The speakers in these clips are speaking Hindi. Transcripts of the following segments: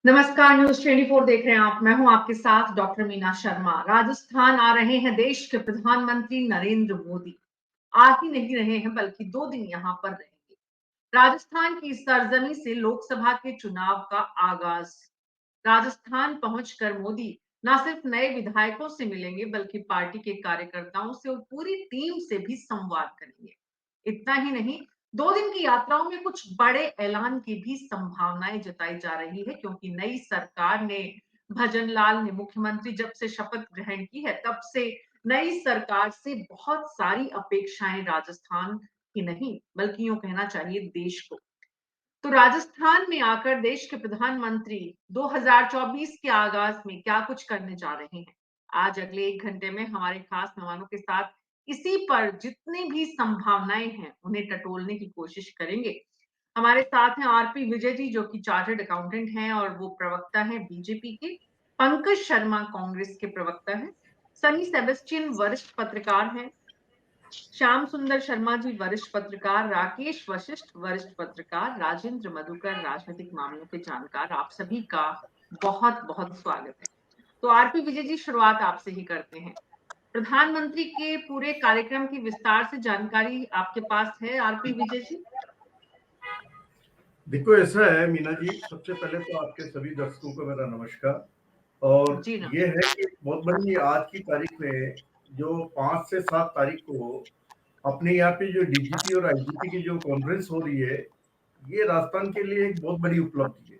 नमस्कार, न्यूज 24 देख रहे हैं आप। मैं हूं आपके साथ डॉक्टर मीना शर्मा। राजस्थान आ रहे हैं देश के प्रधानमंत्री नरेंद्र मोदी। आ ही नहीं रहे हैं बल्कि 2 दिन यहां पर रहेंगे। राजस्थान की सरजमी से लोकसभा के चुनाव का आगाज। राजस्थान पहुंचकर मोदी न सिर्फ नए विधायकों से मिलेंगे बल्कि पार्टी के कार्यकर्ताओं से और पूरी टीम से भी संवाद करेंगे। इतना ही नहीं, 2 दिन की यात्राओं में कुछ बड़े ऐलान की भी संभावनाएं जताई जा रही है, क्योंकि नई सरकार ने भजन लाल ने मुख्यमंत्री जब से शपथ ग्रहण की है तब से नई सरकार से बहुत सारी अपेक्षाएं राजस्थान की नहीं बल्कि यूं कहना चाहिए देश को। तो राजस्थान में आकर देश के प्रधानमंत्री 2024 के आगाज में क्या कुछ करने जा रहे हैं, आज अगले 1 घंटे में हमारे खास मेहमानों के साथ इसी पर जितनी भी संभावनाएं हैं उन्हें टटोलने की कोशिश करेंगे। हमारे साथ हैं आरपी विजय जी, जो कि चार्टर्ड अकाउंटेंट हैं और वो प्रवक्ता हैं बीजेपी के। पंकज शर्मा कांग्रेस के प्रवक्ता हैं। सनी सेबेस्टियन वरिष्ठ पत्रकार हैं। श्याम सुंदर शर्मा जी वरिष्ठ पत्रकार। राकेश वशिष्ठ वरिष्ठ पत्रकार। राजेंद्र मधुकर राजनीतिक मामलों के जानकार। आप सभी का बहुत बहुत स्वागत है। तो आरपी विजय जी, शुरुआत आपसे ही करते हैं। प्रधानमंत्री के पूरे कार्यक्रम की विस्तार से जानकारी आपके पास है आरपी विजय जी? देखो, ऐसा है मीना जी, सबसे पहले तो आपके सभी दर्शकों को मेरा नमस्कार। और जी ना। ये है कि बहुत बड़ी आज की तारीख में जो 5 से 7 तारीख को अपने यहाँ पे जो डीजीपी और आईजीपी की जो कॉन्फ्रेंस हो रही है, ये राजस्थान के लिए एक बहुत बड़ी उपलब्धि है।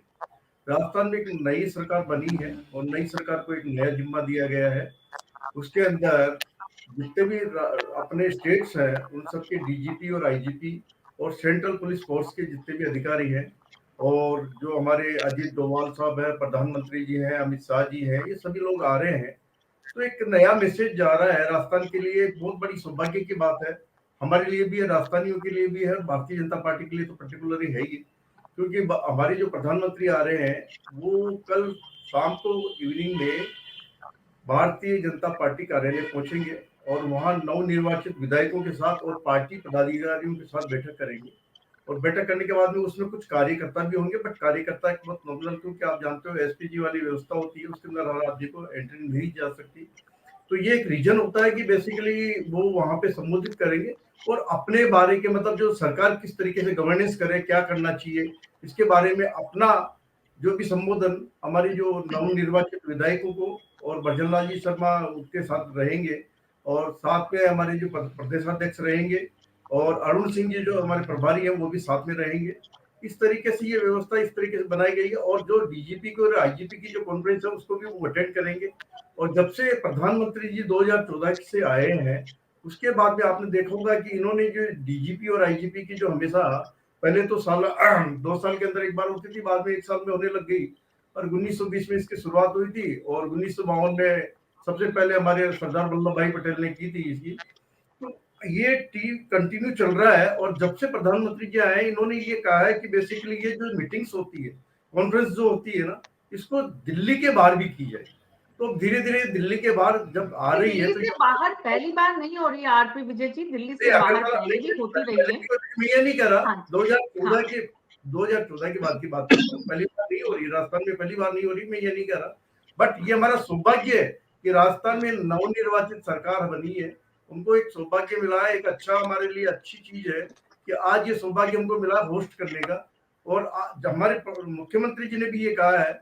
राजस्थान में एक नई सरकार बनी है और नई सरकार को एक नया जिम्मा दिया गया है। उसके अंदर जितने भी अपने स्टेट्स हैं उन सबके डीजीपी और आईजीपी और सेंट्रल पुलिस फोर्स के जितने भी अधिकारी हैं और जो हमारे अजीत डोभाल साहब है, प्रधानमंत्री जी हैं, अमित शाह जी हैं, ये सभी लोग आ रहे हैं। तो एक नया मैसेज जा रहा है राजस्थान के लिए। एक बहुत बड़ी सौभाग्य की बात है, हमारे लिए भी है, राजस्थानियों के लिए भी है, भारतीय जनता पार्टी के लिए तो पर्टिकुलरली है ही, क्योंकि हमारे जो प्रधानमंत्री आ रहे हैं वो कल शाम को इवनिंग में भारतीय जनता पार्टी कार्यालय पहुंचेंगे और वहां नवनिर्वाचित विधायकों के साथ और पार्टी पदाधिकारियों के साथ बैठक करेंगे। और बैठक करने के बाद में उसमें कुछ कार्यकर्ता भी होंगे, बट कार्यकर्ता एक बहुत नॉमिनल, क्योंकि आप जानते हो एसपीजी वाली व्यवस्था होती है, उसके अंदर हर आदमी को एंट्री नहीं जा सकती। तो ये एक रीजन होता है कि बेसिकली वो वहां पे संबोधित करेंगे और अपने बारे के मतलब जो सरकार किस तरीके से गवर्नेंस करे, क्या करना चाहिए, इसके बारे में अपना जो भी संबोधन हमारी जो नवनिर्वाचित विधायकों को और भजनलाल जी शर्मा उसके साथ रहेंगे और साथ में हमारे जो प्रदेशाध्यक्ष रहेंगे और अरुण सिंह जी जो हमारे प्रभारी हैं वो भी साथ में रहेंगे। इस तरीके से ये व्यवस्था इस तरीके से बनाई गई है और जो डीजीपी की और आईजीपी की जो कॉन्फ्रेंस है उसको भी वो अटेंड करेंगे। और जब से प्रधानमंत्री जी 2014 से आए हैं उसके बाद में आपने देखा होगा कि इन्होंने जो डीजीपी और आईजीपी की जो हमेशा पहले तो साल 2 साल के अंदर एक बार होती थी, बाद में 1 साल में होने लग गई और 1920 में इसकी शुरुआत हुई थी और 1952 में सबसे पहले हमारे सरदार वल्लभ भाई पटेल ने की थी इसकी। तो ये टीम कंटिन्यू चल रहा है और जब से प्रधानमंत्री जी आए इन्होंने ये कहा है कि बेसिकली ये जो मीटिंग्स होती है, कॉन्फ्रेंस जो होती है ना, इसको दिल्ली के बाहर भी की जाए। तो धीरे धीरे दिल्ली के बाहर जब आ रही है दिल्ली तो से बाहर पहली बार नहीं हो रही है आरपी विजय जी, दिल्ली से बाहर पहले भी होती रही है। मैं ये नहीं कह रहा, हाँ जी। 2014 हाँ। के 2014 की बात कर रहा हूँ, पहली बार नहीं हो रही राजस्थान में, पहली बार नहीं हो रही, मैं ये नहीं कह रहा। बट ये हमारा सौभाग्य है कि राजस्थान में नवनिर्वाचित सरकार बनी है, उनको एक सौभाग्य मिला है, एक अच्छा हमारे लिए अच्छी चीज है कि आज ये सौभाग्य हमको मिला होस्ट करने का। और हमारे मुख्यमंत्री जी ने भी ये कहा है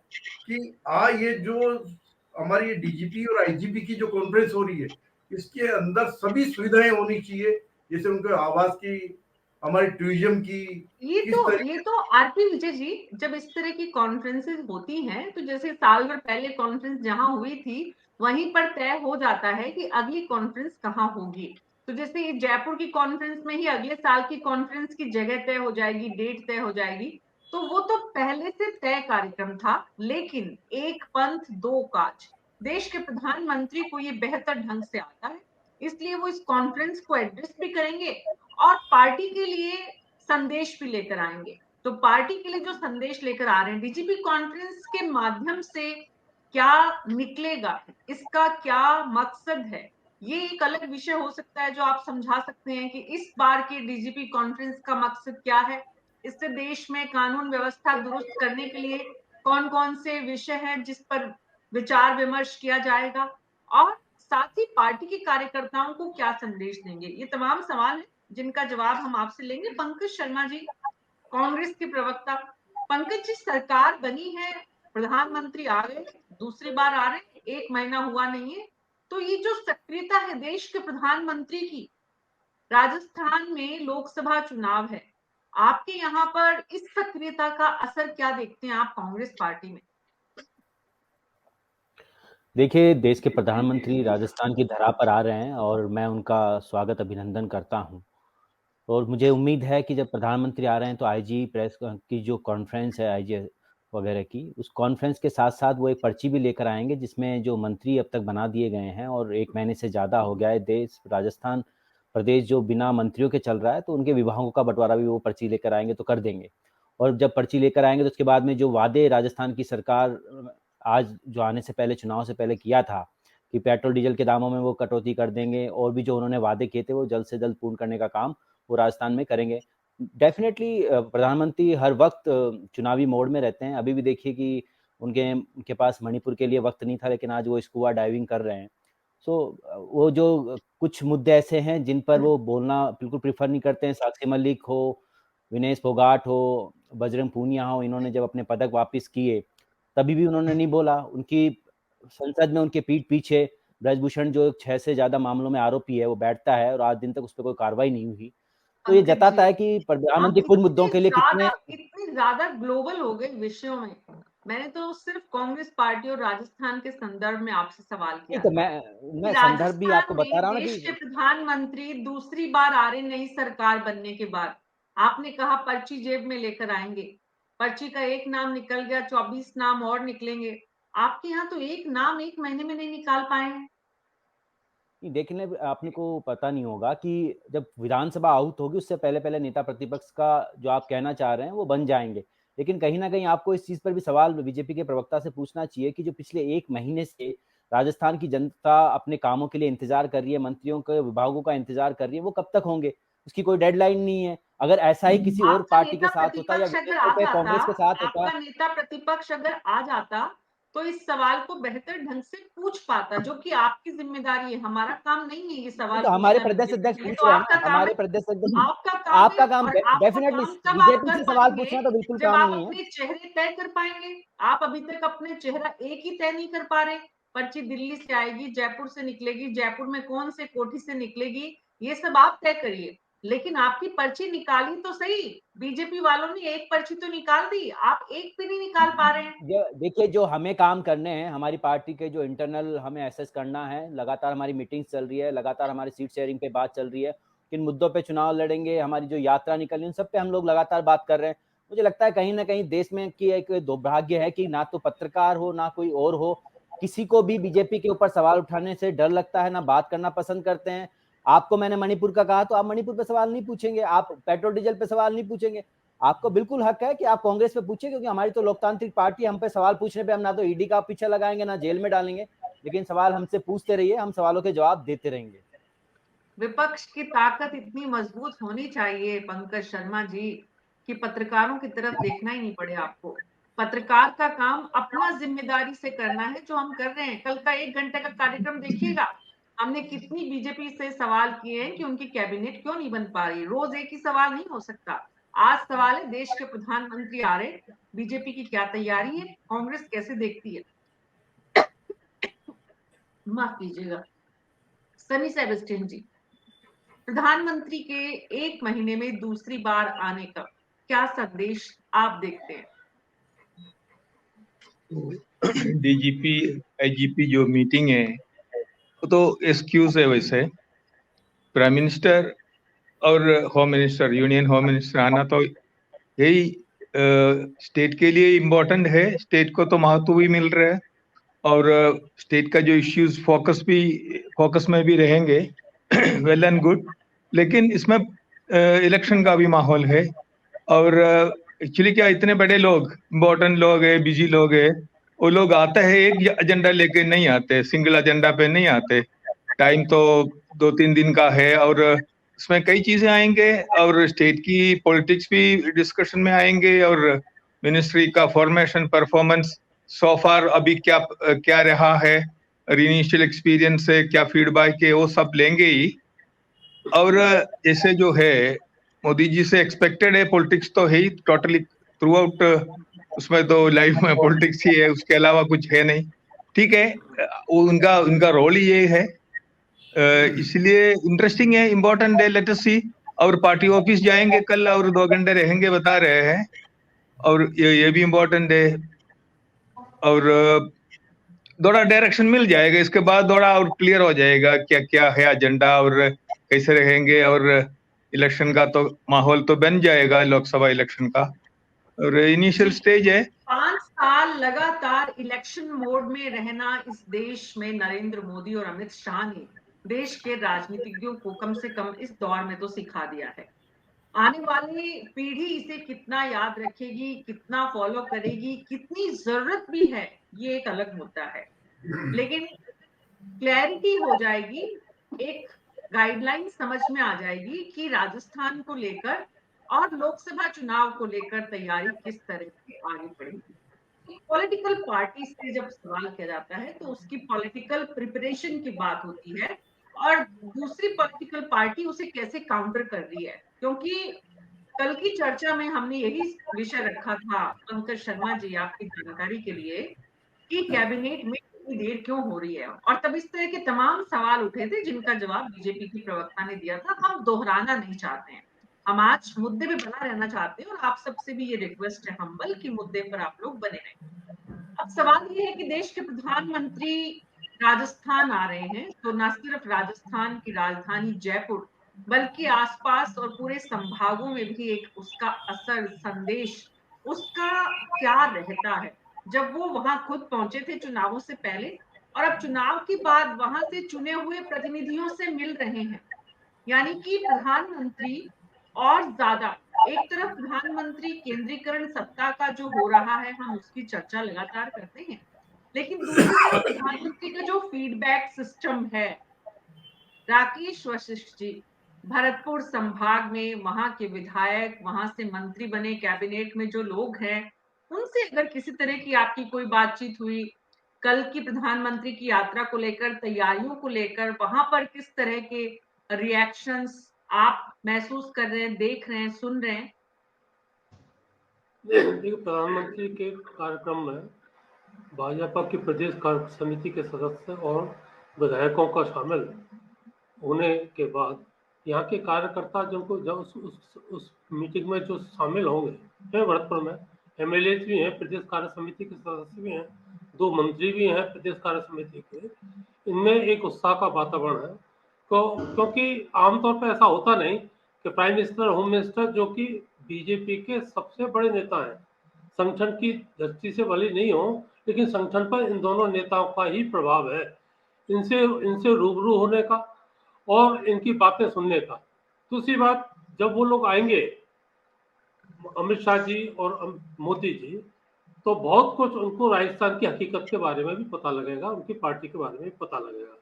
कि ये जो हमारी डीजीपी और आईजीपी की जो कॉन्फ्रेंस हो रही है इसके अंदर सभी सुविधाएं होनी चाहिए, जैसे उनके आवास की, हमारे टूरिज्म की, किस ये तरीके। तो आरपी विजय जी, जब इस तरह की कॉन्फ्रेंसेस होती हैं तो जैसे साल भर पहले कॉन्फ्रेंस जहां हुई थी वहीं पर तय हो जाता है कि अगली कॉन्फ्रेंस कहाँ होगी। तो जैसे ये जयपुर की कॉन्फ्रेंस में ही अगले साल की कॉन्फ्रेंस की जगह तय हो जाएगी, डेट तय हो जाएगी। तो वो तो पहले से तय कार्यक्रम था, लेकिन एक पंथ दो काज, देश के प्रधानमंत्री को ये बेहतर ढंग से आता है, इसलिए वो इस कॉन्फ्रेंस को एड्रेस भी करेंगे और पार्टी के लिए संदेश भी लेकर आएंगे। तो पार्टी के लिए जो संदेश लेकर आ रहे हैं डीजीपी कॉन्फ्रेंस के माध्यम से, क्या निकलेगा, इसका क्या मकसद है, ये एक अलग विषय हो सकता है जो आप समझा सकते हैं कि इस बार के डीजीपी कॉन्फ्रेंस का मकसद क्या है। इससे देश में कानून व्यवस्था दुरुस्त करने के लिए कौन कौन से विषय हैं जिस पर विचार विमर्श किया जाएगा, और साथ ही पार्टी के कार्यकर्ताओं को क्या संदेश देंगे, ये तमाम सवाल हैं जिनका जवाब हम आपसे लेंगे। पंकज शर्मा जी, कांग्रेस के प्रवक्ता। पंकज जी, सरकार बनी है, प्रधानमंत्री आ गए, दूसरी बार आ रहे, 1 महीना हुआ नहीं है, तो ये जो सक्रियता है देश के प्रधानमंत्री की, राजस्थान में लोकसभा चुनाव है, आपके यहाँ पर इस सक्रियता का असर क्या देखते हैं आप कांग्रेस पार्टी में? देखिए, देश के प्रधानमंत्री राजस्थान की धरा पर आ रहे हैं और मैं उनका स्वागत अभिनंदन करता हूं। और मुझे उम्मीद है कि जब प्रधानमंत्री आ रहे हैं तो आईजी प्रेस की जो कॉन्फ्रेंस है आईजी वगैरह की, उस कॉन्फ्रेंस के साथ साथ वो एक पर्ची भी लेकर आएंगे जिसमें जो मंत्री अब तक बना दिए गए हैं, और 1 महीने से ज़्यादा हो गया है देश राजस्थान प्रदेश जो बिना मंत्रियों के चल रहा है, तो उनके विभागों का बंटवारा भी वो पर्ची लेकर आएंगे तो कर देंगे। और जब पर्ची लेकर आएंगे तो उसके बाद में जो वादे राजस्थान की सरकार आज जो आने से पहले, चुनाव से पहले किया था कि पेट्रोल डीजल के दामों में वो कटौती कर देंगे, और भी जो उन्होंने वादे किए थे वो जल्द से जल्द पूर्ण करने का काम वो राजस्थान में करेंगे। डेफिनेटली प्रधानमंत्री हर वक्त चुनावी मोड में रहते हैं। अभी भी देखिए कि उनके पास मणिपुर के लिए वक्त नहीं था, लेकिन आज वो स्कूबा डाइविंग कर रहे हैं। वो जो कुछ मुद्दे ऐसे हैं जिन पर वो बोलना बिल्कुल प्रीफर नहीं करते हैं। साक्षी मलिक हो, विनेश फोगाट हो, बजरंग पूनिया हो, इन्होंने जब अपने पदक वापस किए तभी भी उन्होंने नहीं बोला। उनकी संसद में उनके पीठ पीछे ब्रजभूषण जो 6 से ज्यादा मामलों में आरोपी है वो बैठता है, और आज दिन तक उस पर कोई कार्रवाई नहीं हुई। तो ये जताता है कि प्रधानमंत्री कुछ मुद्दों के लिए इतने ज्यादा ग्लोबल हो गए विषयों में। मैंने तो सिर्फ कांग्रेस पार्टी और राजस्थान के संदर्भ में आपसे सवाल किया तो था। मैं संदर्भ भी आपको बता रहा हूँ ना देश कि के प्रधानमंत्री दूसरी बार आ रहे, नई सरकार बनने के बाद आपने कहा पर्ची जेब में लेकर आएंगे, पर्ची का एक नाम निकल गया, 24 नाम और निकलेंगे। आपके यहाँ तो एक नाम 1 महीने में नहीं निकाल पाए हैं। देखने आपने को पता नहीं होगा कि जब विधानसभा आउट होगी उससे पहले पहले नेता प्रतिपक्ष का जो आप कहना चाह रहे हैं वो बन जाएंगे। लेकिन कहीं ना कहीं आपको इस चीज पर भी सवाल बीजेपी के प्रवक्ता से पूछना चाहिए कि जो पिछले 1 महीने से राजस्थान की जनता अपने कामों के लिए इंतजार कर रही है, मंत्रियों के विभागों का इंतजार कर रही है, वो कब तक होंगे, उसकी कोई डेडलाइन नहीं है। अगर ऐसा ही किसी और पार्टी के साथ होता या कांग्रेस के साथ होता, आपका नेता प्रतिपक्ष अगर आ जाता तो इस सवाल को बेहतर ढंग से पूछ पाता, जो कि आपकी जिम्मेदारी है। हमारा काम नहीं है ये सवाल तो हमारे पूछना, प्रदेश अध्यक्ष पूछ तो रहे हैं आपका ना, काम हमारे है, प्रदेश अध्यक्ष आपका काम है। और आपका डेफिनेटली काम तब आप बीजेपी कर से सवाल पाएंगे पूछना तो बिल्कुल जब काम आप नहीं है। अपने चेहरे तय कर पाएंगे। आप अभी तक अपने चेहरा एक ही तय नहीं कर पा रहे। पर्ची दिल्ली से आएगी, जयपुर से निकलेगी, जयपुर में कौन से कोठी से निकलेगी, ये सब आप तय करिए। लेकिन आपकी पर्ची निकाली तो सही, बीजेपी वालों ने एक पर्ची तो निकाल दी, आप एक भी नहीं निकाल पा रहे हैं। देखिए, जो हमें काम करने हैं, हमारी पार्टी के जो इंटरनल हमें एसेस करना है, लगातार हमारी मीटिंग चल रही है, लगातार हमारी सीट शेयरिंग पे बात चल रही है, किन मुद्दों पे चुनाव लड़ेंगे, हमारी जो यात्रा निकल रही है, उन सब पे हम लोग लगातार बात कर रहे हैं। मुझे लगता है कहीं ना कहीं देश में की एक दुर्भाग्य है कि ना तो पत्रकार हो ना कोई और हो, किसी को भी बीजेपी के ऊपर सवाल उठाने से डर लगता है, ना बात करना पसंद करते हैं। आपको मैंने मणिपुर का कहा तो आप मणिपुर पे सवाल नहीं पूछेंगे, आप पेट्रोल डीजल पे सवाल नहीं पूछेंगे। आपको बिल्कुल हक है कि आप कांग्रेस पे पूछे, क्योंकि हमारी तो लोकतांत्रिक पार्टी, हम पे सवाल पूछने पे हम ना तो ईडी का पीछे लगाएंगे ना जेल में डालेंगे, लेकिन सवाल हमसे पूछते रहिए, हम सवालों के जवाब देते रहेंगे। विपक्ष की ताकत इतनी मजबूत होनी चाहिए पंकज शर्मा जी कि पत्रकारों की तरफ देखना ही नहीं पड़े आपको। पत्रकार का काम अपना जिम्मेदारी से करना है, जो हम कर रहे हैं। कल का 1 घंटे का कार्यक्रम देखिएगा, हमने कितनी बीजेपी से सवाल किए हैं कि उनकी कैबिनेट क्यों नहीं बन पा रही। रोज एक ही सवाल नहीं हो सकता। आज सवाल है देश के प्रधानमंत्री आ रहे, बीजेपी की क्या तैयारी है, कांग्रेस कैसे देखती है। माफ कीजिएगा। सनी सेबेस्टियन जी, प्रधानमंत्री के 1 महीने में दूसरी बार आने का क्या संदेश आप देखते हैं? डीजीपी आईजीपी जो मीटिंग है वो तो एक्सक्यूज है। वैसे प्राइम मिनिस्टर और home minister, union home minister आना तो यही स्टेट के लिए इम्पोर्टेंट है। स्टेट को तो महत्व भी मिल रहा है और स्टेट का जो इश्यूज फोकस में भी रहेंगे। वेल एंड गुड, लेकिन इसमें इलेक्शन का भी माहौल है। और एक्चुअली क्या, इतने बड़े लोग, इम्पोर्टेंट लोग है, बिजी लोग है, वो लोग आते हैं एक एजेंडा लेके नहीं आते, सिंगल एजेंडा पे नहीं आते। टाइम तो 2-3 दिन का है और इसमें कई चीजें आएंगे और स्टेट की पॉलिटिक्स भी डिस्कशन में आएंगे और मिनिस्ट्री का फॉर्मेशन परफॉर्मेंस सो फार अभी क्या क्या रहा है, इनिशियल एक्सपीरियंस से क्या फीडबैक है, वो सब लेंगे ही। और जैसे जो है मोदी जी से एक्सपेक्टेड है, पॉलिटिक्स तो है ही टोटली थ्रू आउट, उसमें तो लाइफ में पॉलिटिक्स ही है, उसके अलावा कुछ है नहीं। ठीक है, उनका उनका रोल ही ये है, इसलिए इंटरेस्टिंग है, इम्पोर्टेंट है। लेट अस सी। और पार्टी ऑफिस जाएंगे कल और 2 घंटे रहेंगे बता रहे हैं, और ये भी इम्पोर्टेंट है। और थोड़ा डायरेक्शन मिल जाएगा, इसके बाद थोड़ा और क्लियर हो जाएगा क्या क्या है एजेंडा और कैसे रहेंगे। और इलेक्शन का तो माहौल तो बन जाएगा, लोकसभा इलेक्शन का, और इनिशियल स्टेज है। 5 साल लगातार इलेक्शन मोड में रहना इस देश में नरेंद्र मोदी और अमित शाह ने देश के राजनीतिज्ञों को कम से कम इस दौर में तो सिखा दिया है। आने वाली पीढ़ी इसे कितना याद रखेगी, कितना फॉलो करेगी, कितनी जरूरत भी है, ये एक अलग मुद्दा है। लेकिन क्लैरिटी हो जाएगी, एक गाइडलाइन समझ में आ जाएगी कि राजस्थान को लेकर और लोकसभा चुनाव को लेकर तैयारी किस तरह से आगे बढ़ेगी। पॉलिटिकल पार्टी से जब सवाल किया जाता है तो उसकी पॉलिटिकल प्रिपरेशन की बात होती है, और दूसरी पॉलिटिकल पार्टी उसे कैसे काउंटर कर रही है। क्योंकि कल की चर्चा में हमने यही विषय रखा था, पंकज शर्मा जी आपकी जानकारी के लिए, कि कैबिनेट में इतनी देर क्यों हो रही है, और तब इस तरह के तमाम सवाल उठे थे जिनका जवाब बीजेपी की प्रवक्ता ने दिया था। हम दोहराना नहीं चाहते हैं, हम आज मुद्दे पे बना रहना चाहते हैं, और आप सबसे भी ये रिक्वेस्ट है हम्बल कि मुद्दे पर आप लोग बने रहें। अब सवाल ये है कि देश के प्रधानमंत्री राजस्थान आ रहे हैं, तो न सिर्फ राजस्थान की राजधानी जयपुर बल्कि आसपास और पूरे संभागों में भी एक उसका असर, संदेश उसका क्या रहता है। जब वो वहां खुद पहुंचे थे चुनावों से पहले, और अब चुनाव के बाद वहां से चुने हुए प्रतिनिधियों से मिल रहे हैं, यानी कि प्रधानमंत्री और ज्यादा, एक तरफ प्रधानमंत्री केंद्रीकरण सत्ता का जो हो रहा है हम उसकी चर्चा लगातार करते हैं, लेकिन दूसरी तरफ प्रधानमंत्री का जो फीडबैक सिस्टम है। राकेश वशिष्ठ जी भरतपुर संभाग में वहां के विधायक, वहां से मंत्री बने, कैबिनेट में जो लोग हैं, उनसे अगर किसी तरह की आपकी कोई बातचीत हुई, कल की प्रधानमंत्री की यात्रा को लेकर, तैयारियों को लेकर, वहां पर किस तरह के रिएक्शंस आप महसूस कर रहे हैं, देख रहे हैं, सुन रहे हैं? देखिए, प्रधानमंत्री के कार्यक्रम में भाजपा की प्रदेश कार्य समिति के सदस्य और विधायकों का शामिल होने के बाद यहाँ के कार्यकर्ता जिनको जब उस मीटिंग में जो शामिल होंगे, भरतपुर में एमएलए भी हैं, प्रदेश कार्य समिति के सदस्य भी हैं, 2 मंत्री भी हैं प्रदेश कार्य समिति के, इनमें एक उत्साह का वातावरण है। तो क्योंकि आमतौर पर ऐसा होता नहीं कि प्राइम मिनिस्टर, होम मिनिस्टर जो कि बीजेपी के सबसे बड़े नेता हैं, संगठन की दृष्टि से भले नहीं हो, लेकिन संगठन पर इन दोनों नेताओं का ही प्रभाव है। इनसे रूबरू होने का और इनकी बातें सुनने का। दूसरी बात, जब वो लोग आएंगे अमित शाह जी और मोदी जी, तो बहुत कुछ उनको राजस्थान की हकीकत के बारे में भी पता लगेगा, उनकी पार्टी के बारे में भी पता लगेगा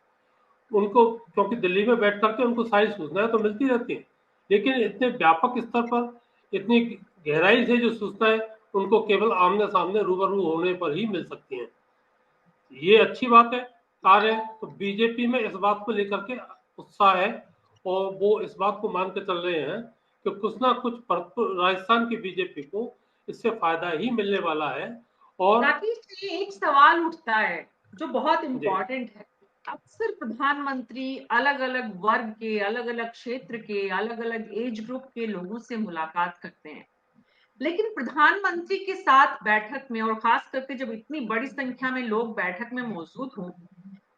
उनको, क्योंकि दिल्ली में बैठ करके उनको सारी सूचनाएं तो मिलती रहती हैं, लेकिन इतने व्यापक स्तर पर, इतनी गहराई से जो सूचनाएं उनको केवल आमने सामने रूबरू होने पर ही मिल सकती हैं। ये अच्छी बात है, कार्य है। तो बीजेपी में इस बात को लेकर के उत्साह है, और वो इस बात को मान के चल रहे हैं कि कुछ ना कुछ राजस्थान की बीजेपी को इससे फायदा ही मिलने वाला है। और राकेश जी, एक सवाल उठता है जो बहुत इम्पोर्टेंट है। अक्सर प्रधानमंत्री अलग अलग वर्ग के, अलग अलग क्षेत्र के, अलग अलग एज ग्रुप के लोगों से मुलाकात करते हैं, लेकिन प्रधानमंत्री के साथ बैठक में, और खास करके जब इतनी बड़ी संख्या में लोग बैठक में मौजूद हों,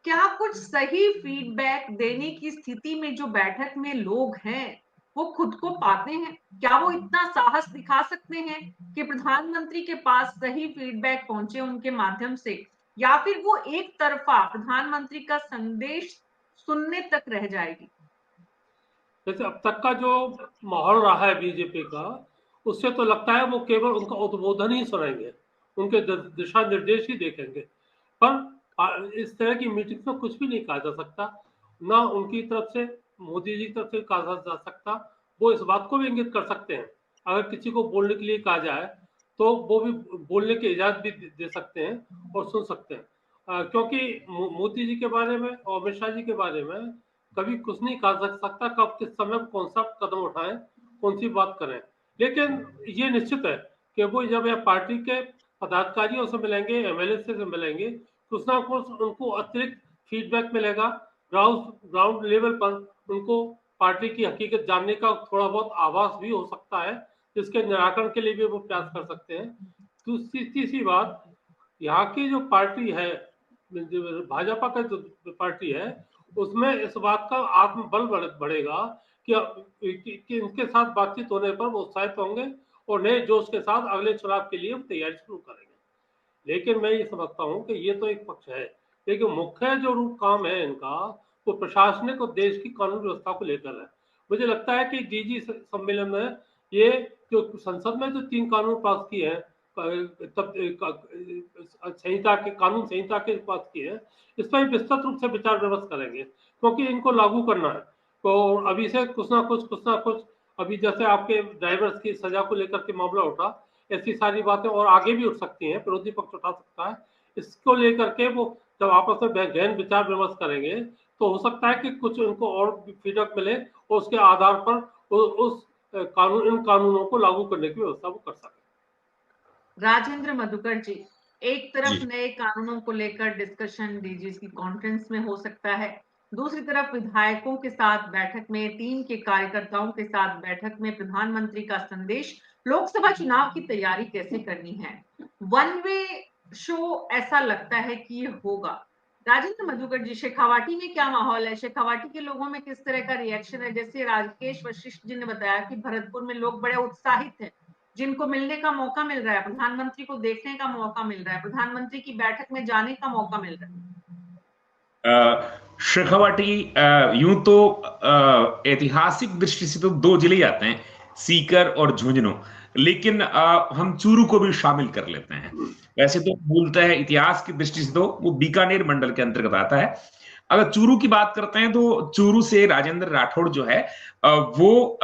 क्या कुछ सही फीडबैक देने की स्थिति में जो बैठक में लोग हैं वो खुद को पाते हैं? क्या वो इतना साहस दिखा सकते हैं कि प्रधानमंत्री के पास सही फीडबैक पहुंचे उनके माध्यम से, या फिर वो एक तरफा प्रधानमंत्री का संदेश सुनने तक रह जाएगी? जैसे अब तक का जो माहौल रहा है बीजेपी का, उससे तो लगता है वो केवल उनका उद्बोधन ही सुनेंगे, उनके दिशा निर्देश ही देखेंगे, पर इस तरह की मीटिंग में कुछ भी नहीं कहा जा सकता, ना उनकी तरफ से, मोदी जी की तरफ से कहा जा सकता। वो इस बात को भी इंगित कर सकते हैं, अगर किसी को बोलने के लिए कहा जाए तो वो भी बोलने की इजाजत भी दे सकते हैं और सुन सकते हैं। क्योंकि मोदी जी के बारे में और अमित शाह जी के बारे में कभी कुछ नहीं कहा जा सकता, कब किस समय कौन सा कदम उठाएं, कौन सी बात करें। लेकिन ये निश्चित है कि वो जब यह पार्टी के पदाधिकारियों से मिलेंगे, एमएलए से मिलेंगे, कुछ ना कुछ उनको अतिरिक्त फीडबैक मिलेगा। ग्राउंड लेवल पर उनको पार्टी की हकीकत जानने का थोड़ा बहुत आभास भी हो सकता है, जिसके निराकरण के लिए भी वो प्रयास कर सकते हैं। तीसरी बात, यहाँ की जो पार्टी है, भाजपा का जो पार्टी है, उसमें इस बात का आत्मबल बढ़ेगा कि इनके साथ बातचीत होने पर वो उत्साहित होंगे और नए जोश के साथ अगले चुनाव के लिए तैयारी शुरू करेंगे। लेकिन मैं ये समझता हूँ कि ये तो एक पक्ष है, लेकिन मुख्य जो रूप काम है इनका वो प्रशासनिक और देश की कानून व्यवस्था को लेकर है। मुझे लगता है कि डीजी सम्मेलन में ये जो संसद में जो 3 कानून पास किए हैं, संहिता के कानून संहिता के पास किए हैं, इस पर विस्तृत रूप से विचार विमर्श करेंगे, क्योंकि इनको लागू करना है। तो अभी से कुछ ना कुछ अभी जैसे आपके ड्राइवर्स की सजा को लेकर के मामला उठा, ऐसी सारी बातें और आगे भी उठ सकती हैं, विरोधी पक्ष उठा सकता है। इसको लेकर के वो जब आपस में गहन विचार विमर्श करेंगे तो हो सकता है कि कुछ उनको और फीडबैक मिले और उसके आधार पर उस इन कानूनों को लागू करने की व्यवस्था वो कर सके। राजेंद्र मधुकर जी, एक तरफ नए कानूनों को लेकर डिस्कशन डीजी की कॉन्फ्रेंस में हो सकता है, दूसरी तरफ विधायकों के साथ बैठक में, टीम के कार्यकर्ताओं के साथ बैठक में प्रधानमंत्री का संदेश, लोकसभा चुनाव की तैयारी कैसे करनी है, वन वे शो ऐसा लगता है कि ये होगा। राजेंद्र मधुकर जी, शेखावाटी में क्या माहौल है? शेखावाटी के लोगों में किस तरह का रिएक्शन है? जैसे राकेश वशिष्ठ जी ने बताया कि भरतपुर में लोग बड़े उत्साहित हैं, जिनको मिलने का मौका मिल रहा है, प्रधानमंत्री को देखने का मौका मिल रहा है, प्रधानमंत्री की बैठक में जाने का मौका मिल रहा है। शेखावाटी यूं तो ऐतिहासिक दृष्टि से तो 2 जिले आते हैं, सीकर और झुंझुनू, लेकिन हम चूरू को भी शामिल कर लेते हैं। वैसे तो मूलतः है इतिहास की दृष्टि से तो वो बीकानेर मंडल के अंतर्गत आता है। अगर चूरू की बात करते हैं तो चूरू से राजेंद्र राठौड़ जो है वो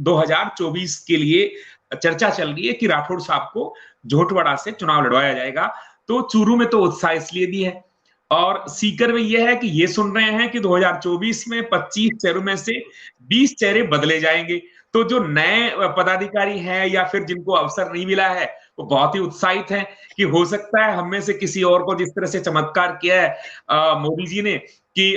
2024 के लिए चर्चा चल रही है कि राठौड़ साहब को झोटवाड़ा से चुनाव लड़वाया जाएगा। तो चूरू में तो उत्साह इसलिए भी है, और सीकर में यह है कि ये सुन रहे हैं कि 2024 में 25 चेहरों में से 20 चेहरे बदले जाएंगे। तो जो नए पदाधिकारी हैं या फिर जिनको अवसर नहीं मिला है वो बहुत ही उत्साहित हैं कि हो सकता है हम में से किसी और को, जिस तरह से चमत्कार किया है मोदी जी ने कि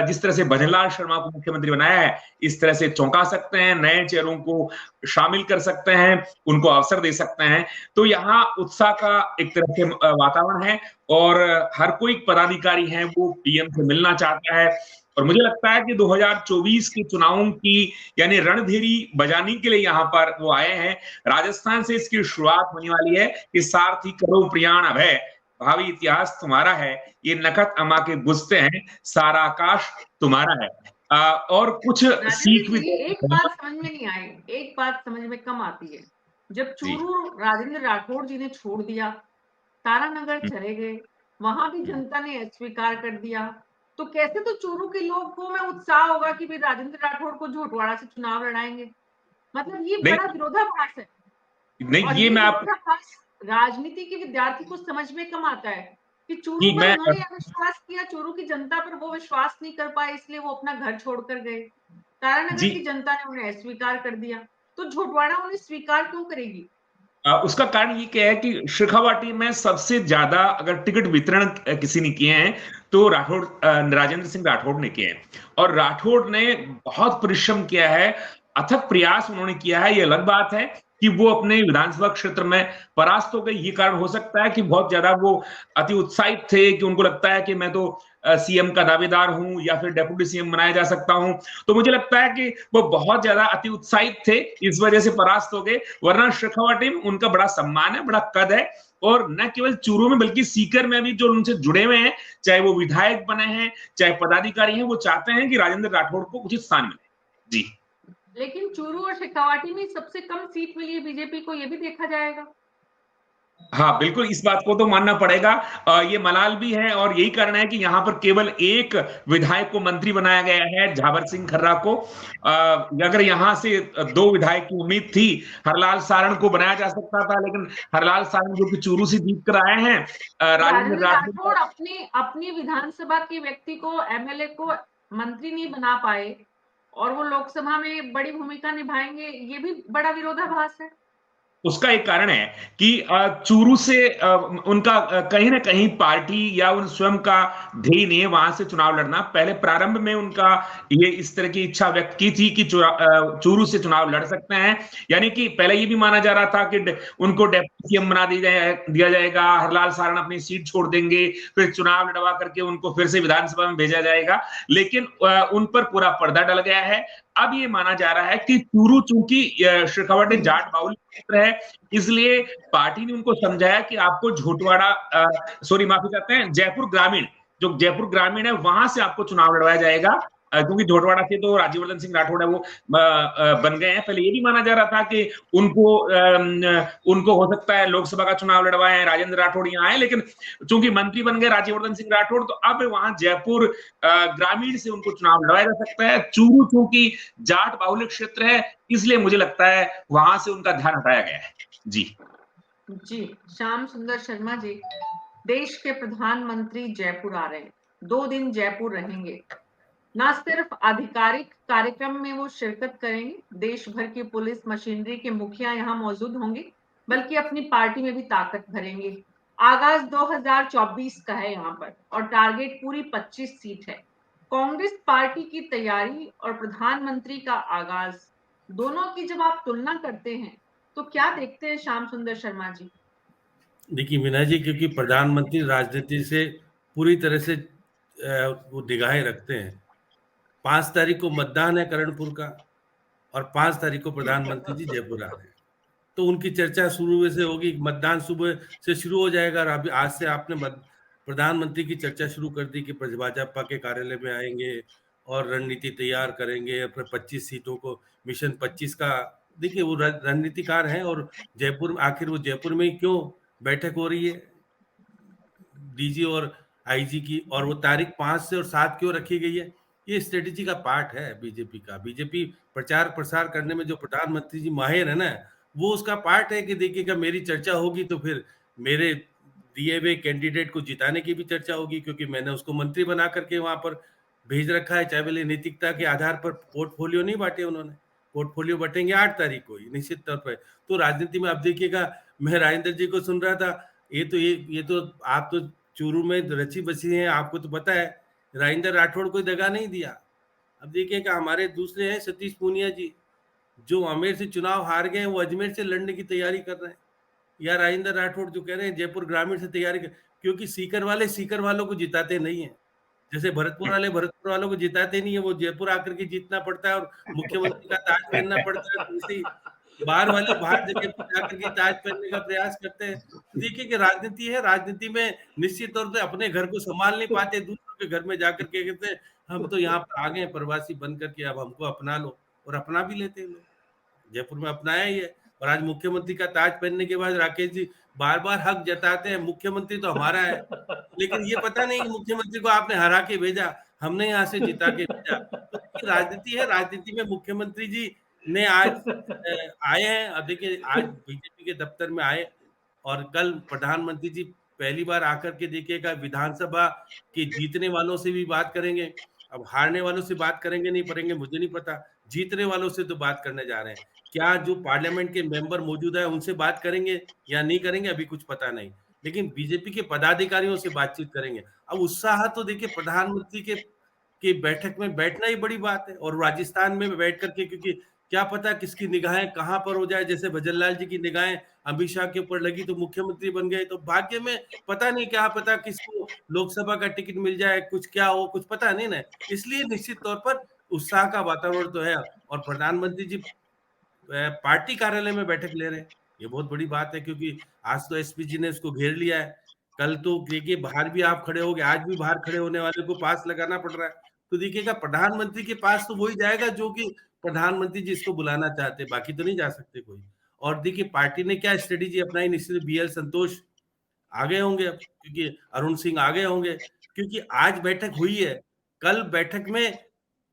जिस तरह से भजनलाल शर्मा को मुख्यमंत्री बनाया है, इस तरह से चौंका सकते हैं, नए चेहरों को शामिल कर सकते हैं, उनको अवसर दे सकते हैं। तो यहाँ उत्साह का एक तरह से वातावरण है और हर कोई पदाधिकारी है वो पीएम से मिलना चाहता है। और मुझे लगता है कि 2024 के चुनावों की यानी रणधीरी बजाने के लिए यहाँ पर वो आए हैं। राजस्थान से इसकी शुरुआत होने वाली है कि सारथी करो प्रयाण अभय, भावी इतिहास तुम्हारा है, ये नखत अमा के गुस्ते हैं, सारा आकाश तुम्हारा है। और कुछ सीख भी एक बात समझ में नहीं आई, एक बात समझ में कम आती है। जब चूरू राजेंद्र राठौड़ जी ने छोड़ दिया, तारानगर चले गए, वहां भी जनता ने अस्वीकार कर दिया, तो कैसे तो चूरू के लोग को में उत्साह होगा कि भाई राजेंद्र राठौड़ को झोटवाड़ा से चुनाव लड़ाएंगे। मतलब ये बड़ा विरोधाभास है। नहीं, ये मैं आप राजनीति के विद्यार्थी को समझ में कम आता है कि चूरू पर उन्होंने विश्वास किया, चूरू की जनता पर वो विश्वास नहीं कर पाए, इसलिए वो अपना घर छोड़कर गए। तारानगर की जनता ने उन्हें अस्वीकार कर दिया, तो झोटवाड़ा उन्हें स्वीकार क्यों करेगी? उसका कारण ये क्या है कि शेखावाटी में सबसे ज्यादा अगर टिकट वितरण किसी ने किए हैं तो राजेंद्र सिंह राठौड़ ने किए हैं, और राठौड़ ने बहुत परिश्रम किया है, अथक प्रयास उन्होंने किया है। ये अलग बात है कि वो अपने विधानसभा क्षेत्र में परास्त हो गए। ये कारण हो सकता है कि बहुत ज्यादा वो अति उत्साहित थे कि उनको लगता है कि मैं तो सीएम का दावेदार हूं या फिर डेप्यूटी सीएम बनाया जा सकता हूं। तो मुझे लगता है कि वो बहुत ज्यादा अति उत्साहित थे, इस वजह से परास्त हो गए। वरना शेखावाटी में उनका बड़ा सम्मान है, बड़ा कद है, और न केवल चूरू में बल्कि सीकर में भी जो उनसे जुड़े हुए हैं, चाहे वो विधायक बने हैं चाहे पदाधिकारी हैं, वो चाहते हैं कि राजेंद्र राठौड़ को उचित स्थान मिले। जी, लेकिन चूरू और शेखावाटी में सबसे कम सीट मिली है बीजेपी को, ये भी देखा जाएगा। हाँ, बिल्कुल इस बात को तो मानना पड़ेगा। ये मलाल भी है और यही कारण है कि यहाँ पर केवल एक विधायक को मंत्री बनाया गया है, झाबर सिंह खर्रा को। अगर यहाँ से 2 विधायक की उम्मीद थी, हरलाल सारण को बनाया जा सकता था, लेकिन हरलाल सारण जो कि चूरू से जीत कर आए हैं, राजेंद्र राजेंद्र राठौड़ राठौड़ अपनी विधानसभा के व्यक्ति को, एमएलए को मंत्री नहीं बना पाए और वो लोकसभा में बड़ी भूमिका निभाएंगे, ये भी बड़ा विरोधाभास है। उसका एक कारण है कि चूरू से उनका कहीं ना कहीं पार्टी या उन स्वयं का ध्येय नहीं है वहां से चुनाव लड़ना। पहले प्रारंभ में उनका ये इस तरह की इच्छा व्यक्त की थी कि चूरू से चुनाव लड़ सकते हैं, यानी कि पहले ये भी माना जा रहा था कि उनको डेप्यूटी सीएम बना दिया जाएगा, हरलाल सारण अपनी सीट छोड़ देंगे, फिर चुनाव लड़वा करके उनको फिर से विधानसभा में भेजा जाएगा, लेकिन उन पर पूरा पर्दा डल गया है। अब ये माना जा रहा है कि चूरू चूंकि शेखावाटी जाट बाहुल्य क्षेत्र है, इसलिए पार्टी ने उनको समझाया कि आपको झोटवाड़ा माफी चाहते हैं, जयपुर ग्रामीण, जो जयपुर ग्रामीण है वहां से आपको चुनाव लड़वाया जाएगा, क्योंकि झोटवाड़ा से तो राज्यवर्धन सिंह राठौड़ है वो बन गए हैं। पहले ये भी माना जा रहा था कि उनको हो सकता है लोकसभा का चुनाव लड़वाए, राजेंद्र राठौड़ यहाँ आए, लेकिन चूंकि मंत्री बन गए राज्यवर्धन सिंह राठौड़, तो अब वहां जयपुर ग्रामीण से उनको चुनाव लड़वाया जा सकता है। चूरू चूंकि जाट बाहुल्य क्षेत्र है, इसलिए मुझे लगता है वहां से उनका ध्यान हटाया गया है। जी श्याम सुंदर शर्मा जी, देश के प्रधानमंत्री जयपुर आ रहे हैं, 2 दिन जयपुर रहेंगे। ना सिर्फ आधिकारिक कार्यक्रम में वो शिरकत करेंगे, देश भर की पुलिस मशीनरी के मुखिया यहाँ मौजूद होंगे, बल्कि अपनी पार्टी में भी ताकत भरेंगे। आगाज 2024 का है यहाँ पर और टारगेट पूरी 25 सीट है। कांग्रेस पार्टी की तैयारी और प्रधानमंत्री का आगाज, दोनों की जब आप तुलना करते हैं तो क्या देखते हैं श्याम सुंदर शर्मा जी? देखिए मीना जी, क्योंकि प्रधानमंत्री राजनीति से पूरी तरह से वो निगाहें रखते हैं। 5 तारीख को मतदान है करणपुर का और 5 तारीख को प्रधानमंत्री जी जयपुर आ रहे हैं, तो उनकी चर्चा शुरू से होगी। मतदान सुबह से शुरू हो जाएगा और अभी आज से आपने प्रधानमंत्री की चर्चा शुरू कर दी कि भाजपा के कार्यालय में आएंगे और रणनीति तैयार करेंगे अपने 25 सीटों को, मिशन 25 का। देखिए वो रणनीतिकार हैं और जयपुर, आखिर वो जयपुर में क्यों बैठक हो रही है डीजी और आईजी की, और वो तारीख 5 से और 7 क्यों रखी गई है? ये स्ट्रेटेजी का पार्ट है बीजेपी का। बीजेपी प्रचार प्रसार करने में जो प्रधानमंत्री जी माहिर है ना, वो उसका पार्ट है कि देखिएगा मेरी चर्चा होगी तो फिर मेरे दिए हुए कैंडिडेट को जिताने की भी चर्चा होगी, क्योंकि मैंने उसको मंत्री बना करके वहां पर भेज रखा है। चाहे बोले नैतिकता के आधार पर पोर्टफोलियो नहीं बांटे उन्होंने, पोर्टफोलियो बटेंगे 8 तारीख को ही निश्चित तौर पर। तो राजनीति में आप देखिएगा, मैं राजेंद्र जी को सुन रहा था, ये तो आप तो चूरू में रची बसी हैं, आपको तो पता है राजेंद्र राठौड़ को दगा नहीं दिया। अब देखिएगा हमारे दूसरे हैं सतीश पूनिया जी, जो अमेर से चुनाव हार गए, वो अजमेर से लड़ने की तैयारी कर रहे हैं। या राजेंद्र राठौड़ जो कह रहे हैं जयपुर ग्रामीण से तैयारी कर, क्योंकि सीकर वालों को जिताते नहीं है। जैसे भरतपुर वालों को जिताते नहीं है, वो जयपुर आकर के जीतना पड़ता है और मुख्यमंत्री का ताज पहनना पड़ता है। तो इसी बाहर वाले बाहर जगह पर जाकर के ताज पहनने का प्रयास करते हैं। तो देखिए कि राजनीति है, राजनीति में निश्चित तौर पे अपने घर को संभाल नहीं पाते, दूसरों के घर में जाकर के कहते हैं हम तो यहाँ पर आ गए प्रवासी बन करके, अब हमको अपना लो, और अपना भी लेते हैं लोग। जयपुर में अपनाया ही है। और आज मुख्यमंत्री का ताज पहनने के बाद राकेश जी बार बार हक जताते हैं मुख्यमंत्री तो हमारा है, लेकिन ये पता नहीं कि मुख्यमंत्री को आपने हरा के भेजा, हमने यहाँ से जिता के भेजा। तो राजनीति है, राजनीति में मुख्यमंत्री जी ने आज आए हैं। अब देखिए आज बीजेपी के दफ्तर में आए और कल प्रधानमंत्री जी पहली बार आकर के देखिएगा विधानसभा के जीतने वालों से भी बात करेंगे। अब हारने वालों से बात करेंगे नहीं करेंगे मुझे नहीं पता, जीतने वालों से तो बात करने जा रहे हैं। क्या जो पार्लियामेंट के मेंबर मौजूद है उनसे बात करेंगे या नहीं करेंगे अभी कुछ पता नहीं, लेकिन बीजेपी के पदाधिकारियों से बातचीत करेंगे। अब उत्साह तो देखिए प्रधानमंत्री के बैठक में बैठना ही बड़ी बात है, और राजस्थान में बैठ करके, क्योंकि क्या पता किसकी निगाहें कहां पर हो जाए। जैसे भजनलाल जी की निगाहें अमित शाह के ऊपर लगी तो मुख्यमंत्री बन गए, तो भाग्य में पता नहीं, क्या पता किसको लोकसभा का टिकट मिल जाए, कुछ क्या हो कुछ पता नहीं ना। इसलिए निश्चित तौर पर उत्साह का वातावरण तो है, और प्रधानमंत्री जी पार्टी कार्यालय में बैठक ले रहे हैं, ये बहुत बड़ी बात है। क्योंकि आज तो एसपी जी ने उसको घेर लिया है, कल तो देखिए बाहर भी आप खड़े हो गए, आज भी बाहर खड़े होने वाले को पास लगाना पड़ रहा है। तो देखिएगा प्रधानमंत्री के पास तो वही जाएगा जो कि प्रधानमंत्री जी इसको बुलाना चाहते, बाकी तो नहीं जा सकते कोई। और देखिए पार्टी ने क्या स्ट्रेटेजी अपनाई, निश्चित BL संतोष आ गए होंगे अब, क्योंकि अरुण सिंह आ गए होंगे, क्योंकि आज बैठक हुई है, कल बैठक में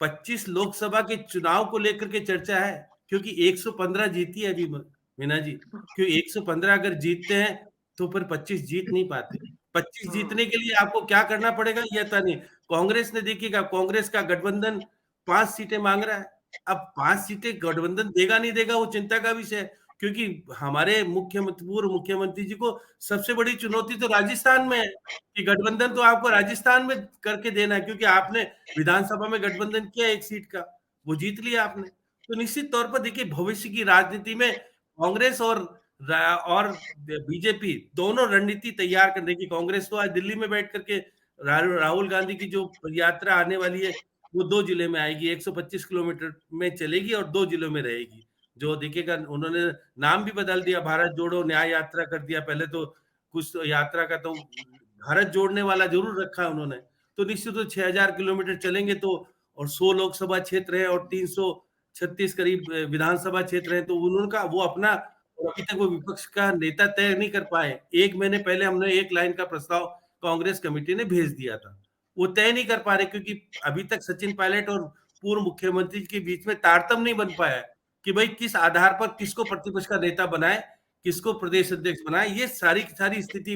25 लोकसभा के चुनाव को लेकर के चर्चा है, क्योंकि 115 जीती है अभी मीना जी, क्योंकि 115 अगर जीतते हैं तो फिर 25 जीत नहीं पाते। 25 जीतने के लिए आपको क्या करना पड़ेगा ये पता नहीं। कांग्रेस ने देखिएगा, कांग्रेस का गठबंधन 5 सीटें मांग रहा है। अब 5 सीटें गठबंधन देगा नहीं देगा वो चिंता का विषय है, क्योंकि हमारे पूर्व मुख्यमंत्री जी को सबसे बड़ी चुनौती तो राजस्थान में है कि गठबंधन तो आपको राजस्थान में करके देना है, क्योंकि आपने विधानसभा में गठबंधन किया 1 सीट का, वो जीत लिया आपने। तो निश्चित तौर पर देखिए भविष्य की राजनीति में कांग्रेस और बीजेपी दोनों रणनीति तैयार करने की। कांग्रेस तो आज दिल्ली में बैठ करके राहुल गांधी की जो यात्रा आने वाली है वो 2 जिले में आएगी, 125 किलोमीटर में चलेगी और 2 जिलों में रहेगी। जो देखिएगा उन्होंने नाम भी बदल दिया, भारत जोड़ो न्याय यात्रा कर दिया। पहले तो कुछ तो यात्रा का तो भारत जोड़ने वाला जरूर रखा है उन्होंने। तो निश्चित तो 6000 किलोमीटर चलेंगे तो, और 100 लोकसभा क्षेत्र है और 336 करीब विधानसभा क्षेत्र है, तो उनका वो अपना, अभी तक वो विपक्ष का नेता तय नहीं कर पाए। 1 महीने पहले हमने 1 लाइन का प्रस्ताव कांग्रेस कमेटी ने भेज दिया था, वो तय नहीं कर पा रहे, क्योंकि अभी तक सचिन पायलट और पूर्व मुख्यमंत्री के बीच में तारतम्य नहीं बन पाया कि भाई किस आधार पर किसको प्रतिपक्ष का नेता बनाए, किसको प्रदेश अध्यक्ष बनाए। ये सारी स्थिति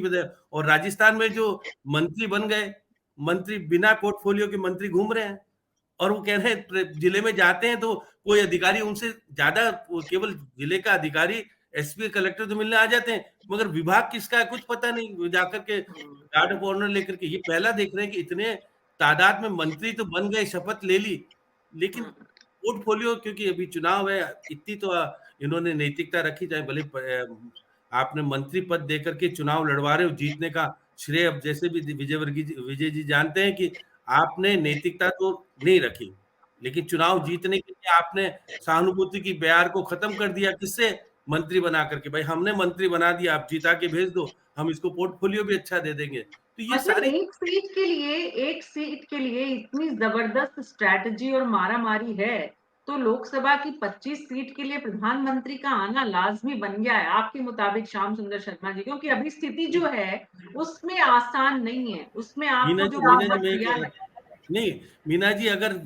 और राजस्थान में जो मंत्री बन गए, मंत्री बिना पोर्टफोलियो के मंत्री घूम रहे हैं, और वो कह रहे हैं जिले में जाते हैं तो कोई अधिकारी उनसे ज्यादा, केवल जिले का अधिकारी एसपी कलेक्टर तो मिलने आ जाते हैं, मगर विभाग किसका है कुछ पता नहीं, जाकर के गार्ड ऑफ ऑनर लेकर के। ये पहला देख रहे हैं कि इतने तादाद में मंत्री तो बन गए, शपथ ले ली, लेकिन पोर्टफोलियो, क्योंकि अभी चुनाव है, इतनी तो इन्होंने नैतिकता रखी, चाहे भले आपने मंत्री पद देकर के चुनाव लड़वा रहे हो, जीतने का श्रेय अब जैसे भी विजय जी जानते हैं कि आपने नैतिकता तो नहीं रखी, लेकिन चुनाव जीतने के लिए आपने सहानुभूति की बयार को खत्म कर दिया। किससे? मंत्री बना करके, भाई हमने मंत्री बना दिया, आप जिता के भेज दो, हम इसको पोर्टफोलियो भी अच्छा दे देंगे। तो ये मतलब सारी एक सीट के लिए इतनी जबरदस्त स्ट्रैटेजी और मारामारी है, तो लोकसभा की 25 सीट के लिए प्रधानमंत्री का आना लाजमी बन गया है आपके मुताबिक श्याम सुंदर शर्मा जी, क्योंकि अभी स्थिति जो है उसमें आसान नहीं है, उसमें आपको जो वापस दिया है। नहीं मीना जी, अगर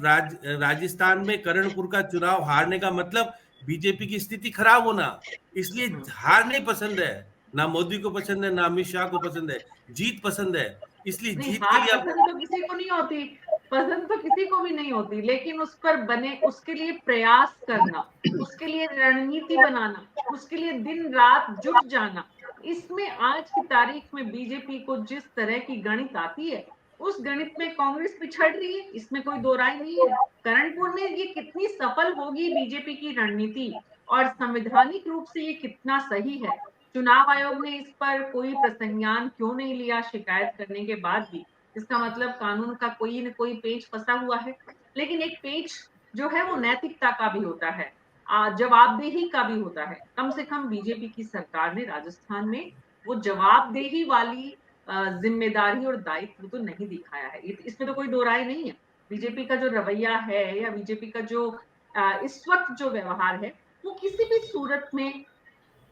राजस्थान में करणपुर का चुनाव हारने का मतलब बीजेपी की स्थिति खराब होना, इसलिए हार नहीं पसंद है, ना मोदी को पसंद है, ना अमित शाह को पसंद है, जीत पसंद है, इसलिए जीत के लिए पसंद तो किसी को नहीं होती, पसंद तो किसी को भी नहीं होती, लेकिन उस पर बने, उसके लिए प्रयास करना, उसके लिए रणनीति बनाना, उसके लिए दिन रात जुट जाना, इसमें आज की तारीख में बीजेपी को जिस तरह की गणित आती है, उस गणित में कांग्रेस पिछड़ रही है, इसमें कोई दो राय नहीं है। करणपुर में ये कितनी सफल होगी बीजेपी की रणनीति और संवैधानिक रूप से ये कितना सही है, चुनाव आयोग ने इस पर कोई प्रसंज्ञान क्यों नहीं लिया शिकायत करने के बाद भी, इसका मतलब कानून का कोई न कोई पेच फंसा हुआ है। लेकिन एक पेच जो है वो नैतिकता का भी होता है, जवाबदेही का भी होता है। कम से कम बीजेपी की सरकार ने राजस्थान में वो जवाबदेही वाली जिम्मेदारी और दायित्व तो नहीं दिखाया है, इसमें तो कोई दो राय नहीं है। बीजेपी का जो रवैया है या बीजेपी का जो इस वक्त जो व्यवहार है, वो किसी भी सूरत में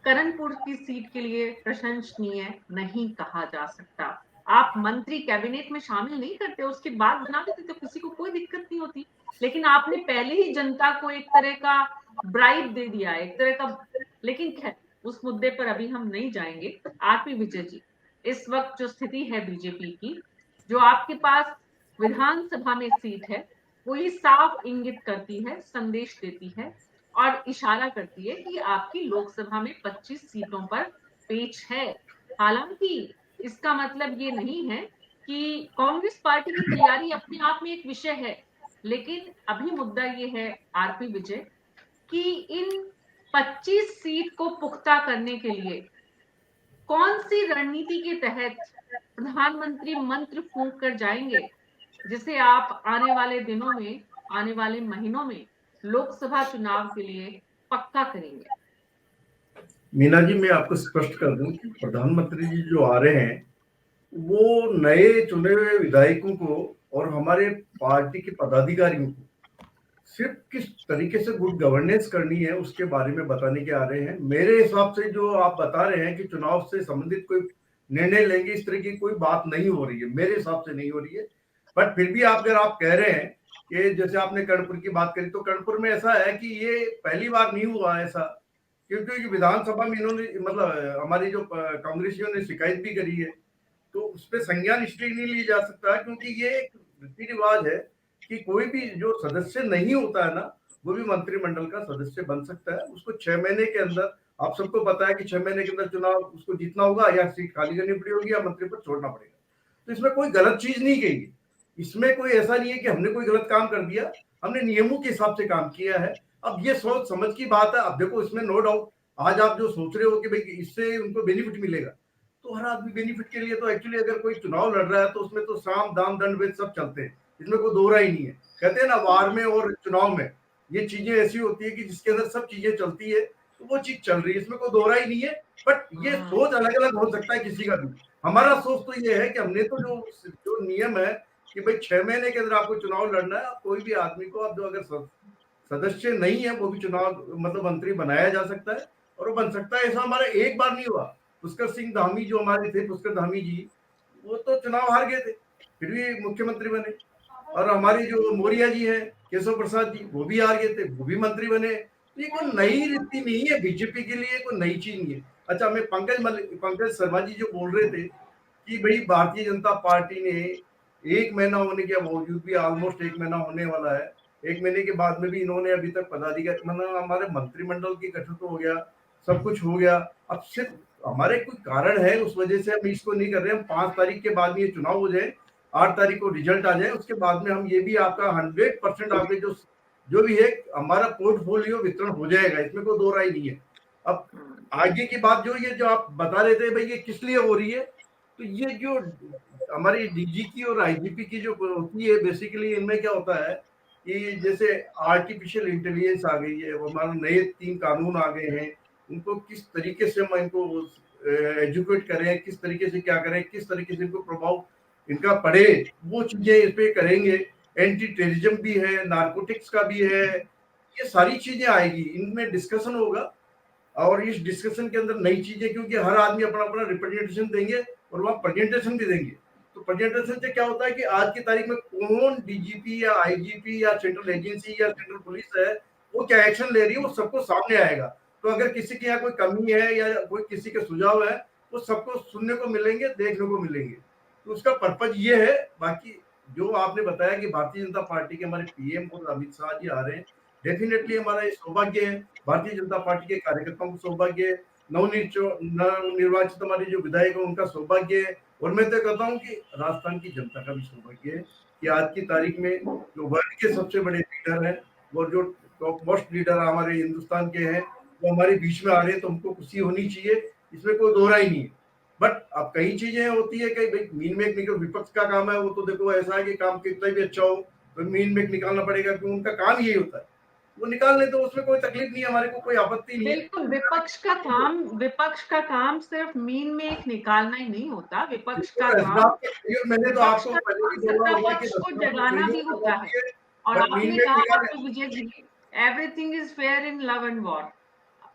करणपुर की सीट के लिए प्रशंसनीय नहीं कहा जा सकता। आप मंत्री कैबिनेट में शामिल नहीं करते, उसके बाद बना देते तो किसी को कोई दिक्कत नहीं होती, लेकिन आपने पहले ही जनता को एक तरह का ब्राइब दे दिया, एक तरह का। लेकिन खैर उस मुद्दे पर अभी हम नहीं जाएंगे। आरपी विजय जी, इस वक्त जो स्थिति है बीजेपी की, जो आपके पास विधानसभा में सीट है, वो ये साफ इंगित करती है, संदेश देती है और इशारा करती है कि आपकी लोकसभा में 25 सीटों पर पेच है। हालांकि इसका मतलब ये नहीं है कि कांग्रेस पार्टी की तैयारी अपने आप में एक विषय है, लेकिन अभी मुद्दा ये है आरपी विजय कि इन 25 सीट को पुख्ता करने के लिए कौन सी रणनीति के तहत प्रधानमंत्री मंत्र फूंक कर जाएंगे, जिसे आप आने वाले दिनों में, आने वाले महीनों में लोकसभा चुनाव के लिए पक्का करेंगे। मीना जी, मैं आपको स्पष्ट कर दूं कि प्रधानमंत्री जी जो आ रहे हैं वो नए चुने हुए विधायकों को और हमारे पार्टी के पदाधिकारियों को सिर्फ किस तरीके से गुड गवर्नेंस करनी है उसके बारे में बताने के आ रहे हैं। मेरे हिसाब से जो आप बता रहे हैं कि चुनाव से संबंधित कोई निर्णय लेंगे, इस तरह की कोई बात नहीं हो रही है, मेरे हिसाब से नहीं हो रही है। बट फिर भी अगर आप कह रहे हैं कि जैसे आपने कर्णपुर की बात करी, तो कर्णपुर में ऐसा है कि ये पहली बार नहीं हुआ ऐसा, क्योंकि विधानसभा में इन्होंने मतलब हमारी जो कांग्रेसियों ने शिकायत भी करी है, तो उस पर संज्ञान इसलिए नहीं लिया जा सकता क्योंकि ये एक रीति रिवाज है कि कोई भी जो सदस्य नहीं होता है ना, वो भी मंत्रिमंडल का सदस्य बन सकता है। उसको 6 महीने के अंदर, आप सबको पता है कि 6 महीने के अंदर चुनाव उसको जीतना होगा, या सीट खाली करनी पड़ी होगी, या मंत्री पद छोड़ना पड़ेगा। तो इसमें कोई गलत चीज नहीं गई, इसमें कोई ऐसा नहीं है कि हमने कोई गलत काम कर दिया, हमने नियमों के हिसाब से काम किया है। अब ये सोच समझ की बात है। अब देखो, इसमें नो डाउट आज आप जो सोच रहे हो कि भाई इससे उनको बेनिफिट मिलेगा, तो हर आदमी बेनिफिट के लिए, तो एक्चुअली अगर कोई चुनाव लड़ रहा है तो उसमें तो साम दाम दंड भेद सब चलते हैं, इसमें कोई दो राय नहीं है। कहते हैं ना, वार में और चुनाव में ये चीजें ऐसी होती है कि जिसके अंदर सब चीजें चलती है, तो वो चीज चल रही है, इसमें कोई दो राय नहीं है। बट ये सोच अलग अलग हो सकता है किसी का भी। हमारा सोच तो ये है कि हमने तो जो नियम है कि भाई 6 महीने के अंदर आपको चुनाव लड़ना है, कोई भी आदमी को, अब जो अगर सदस्य नहीं है वो भी चुनाव मतलब मंत्री बनाया जा सकता है, और वो बन सकता है। ऐसा हमारा एक बार नहीं हुआ। पुष्कर सिंह धामी जो हमारे थे, पुष्कर धामी जी, वो तो चुनाव हार गए थे, फिर भी मुख्यमंत्री बने। और हमारे जो मौर्य जी हैं, केशव प्रसाद जी, वो भी हार गए थे, वो भी मंत्री बने। तो ये कोई नई रीति नहीं है, बीजेपी के लिए कोई नई चीज नहीं है। अच्छा, मैं पंकज शर्मा जी जो बोल रहे थे कि भाई भारतीय जनता पार्टी ने 1 महीना होने के बावजूद भी, ऑलमोस्ट 1 महीना होने वाला है, 1 महीने के बाद में भी इन्होंने अभी तक पदाधिकारी, मतलब हमारे मंत्रिमंडल की गठन तो हो गया, सब कुछ हो गया, अब सिर्फ हमारे कोई कारण है उस वजह से हम इसको नहीं कर रहे। हम 5 तारीख के बाद में ये चुनाव हो जाए, 8 तारीख को रिजल्ट आ जाए, उसके बाद में हम ये भी आपका 100% आपके जो भी है हमारा पोर्टफोलियो वितरण हो जाएगा, इसमें कोई दो राय नहीं है। अब आगे की बात जो आप बता रहे थे भाई ये किस लिए हो रही है, तो ये जो हमारी डीजीपी और आईजीपी की जो होती है, बेसिकली इनमें क्या होता है कि जैसे आर्टिफिशियल इंटेलिजेंस आ गई है, हमारे नए 3 कानून आ गए हैं, उनको किस तरीके से हम इनको एजुकेट करें, किस तरीके से क्या करें, किस तरीके से इनको प्रभाव इनका पड़े, वो चीजें इस पे करेंगे। एंटी टेररिज्म भी है, नारकोटिक्स का भी है, ये सारी चीजें आएगी, इनमें डिस्कशन होगा। और इस डिस्कशन के अंदर नई चीजें, क्योंकि हर आदमी अपना अपना रिप्रेजेंटेशन देंगे और वहाँ प्रेजेंटेशन भी देंगे। तो प्रेजेंटेशन से क्या होता है कि आज की तारीख में कौन डीजीपी या आईजीपी या सेंट्रल एजेंसी या सेंट्रल पुलिस है, वो क्या एक्शन ले रही है, वो सबको सामने आएगा। तो अगर किसी के यहाँ कोई कमी है या कोई किसी के सुझाव है, वो सबको सुनने को मिलेंगे, देखने को मिलेंगे। तो उसका पर्पज ये है। बाकी जो आपने बताया कि भारतीय जनता पार्टी के हमारे पीएम और अमित शाह जी आ रहे हैं, डेफिनेटली हमारा ये सौभाग्य है, भारतीय जनता पार्टी के कार्यकर्ताओं को सौभाग्य है, नवनिर्वाचित हमारे जो विधायक है उनका सौभाग्य है, और मैं तो कहता हूँ कि राजस्थान की जनता का भी सौभाग्य है कि आज की तारीख में जो वर्ल्ड के सबसे बड़े लीडर हैं और जो टॉप मोस्ट लीडर हमारे हिंदुस्तान के हैं, वो हमारे बीच में आ रहे हैं, तो हमको खुशी होनी चाहिए, इसमें कोई दो राय नहीं है। बट अब कई चीजें होती है कि भाई मीन मेक निकल, विपक्ष का काम है, वो तो देखो ऐसा है कि काम कितना भी अच्छा हो तो मीन मेक निकालना पड़ेगा, क्योंकि उनका काम यही होता है, वो निकाल ले, तो उसमें कोई तकलीफ नहीं है, हमारे को कोई आपत्ति नहीं है। बिल्कुल, विपक्ष का काम सिर्फ मीन में एक निकालना ही नहीं होता, विपक्ष का काम, मैंने तो आपको पहले भी बोला होगा कि को जगाना भी होता है। और आपने कहा RP Vijay ji, everything is fair in love and war.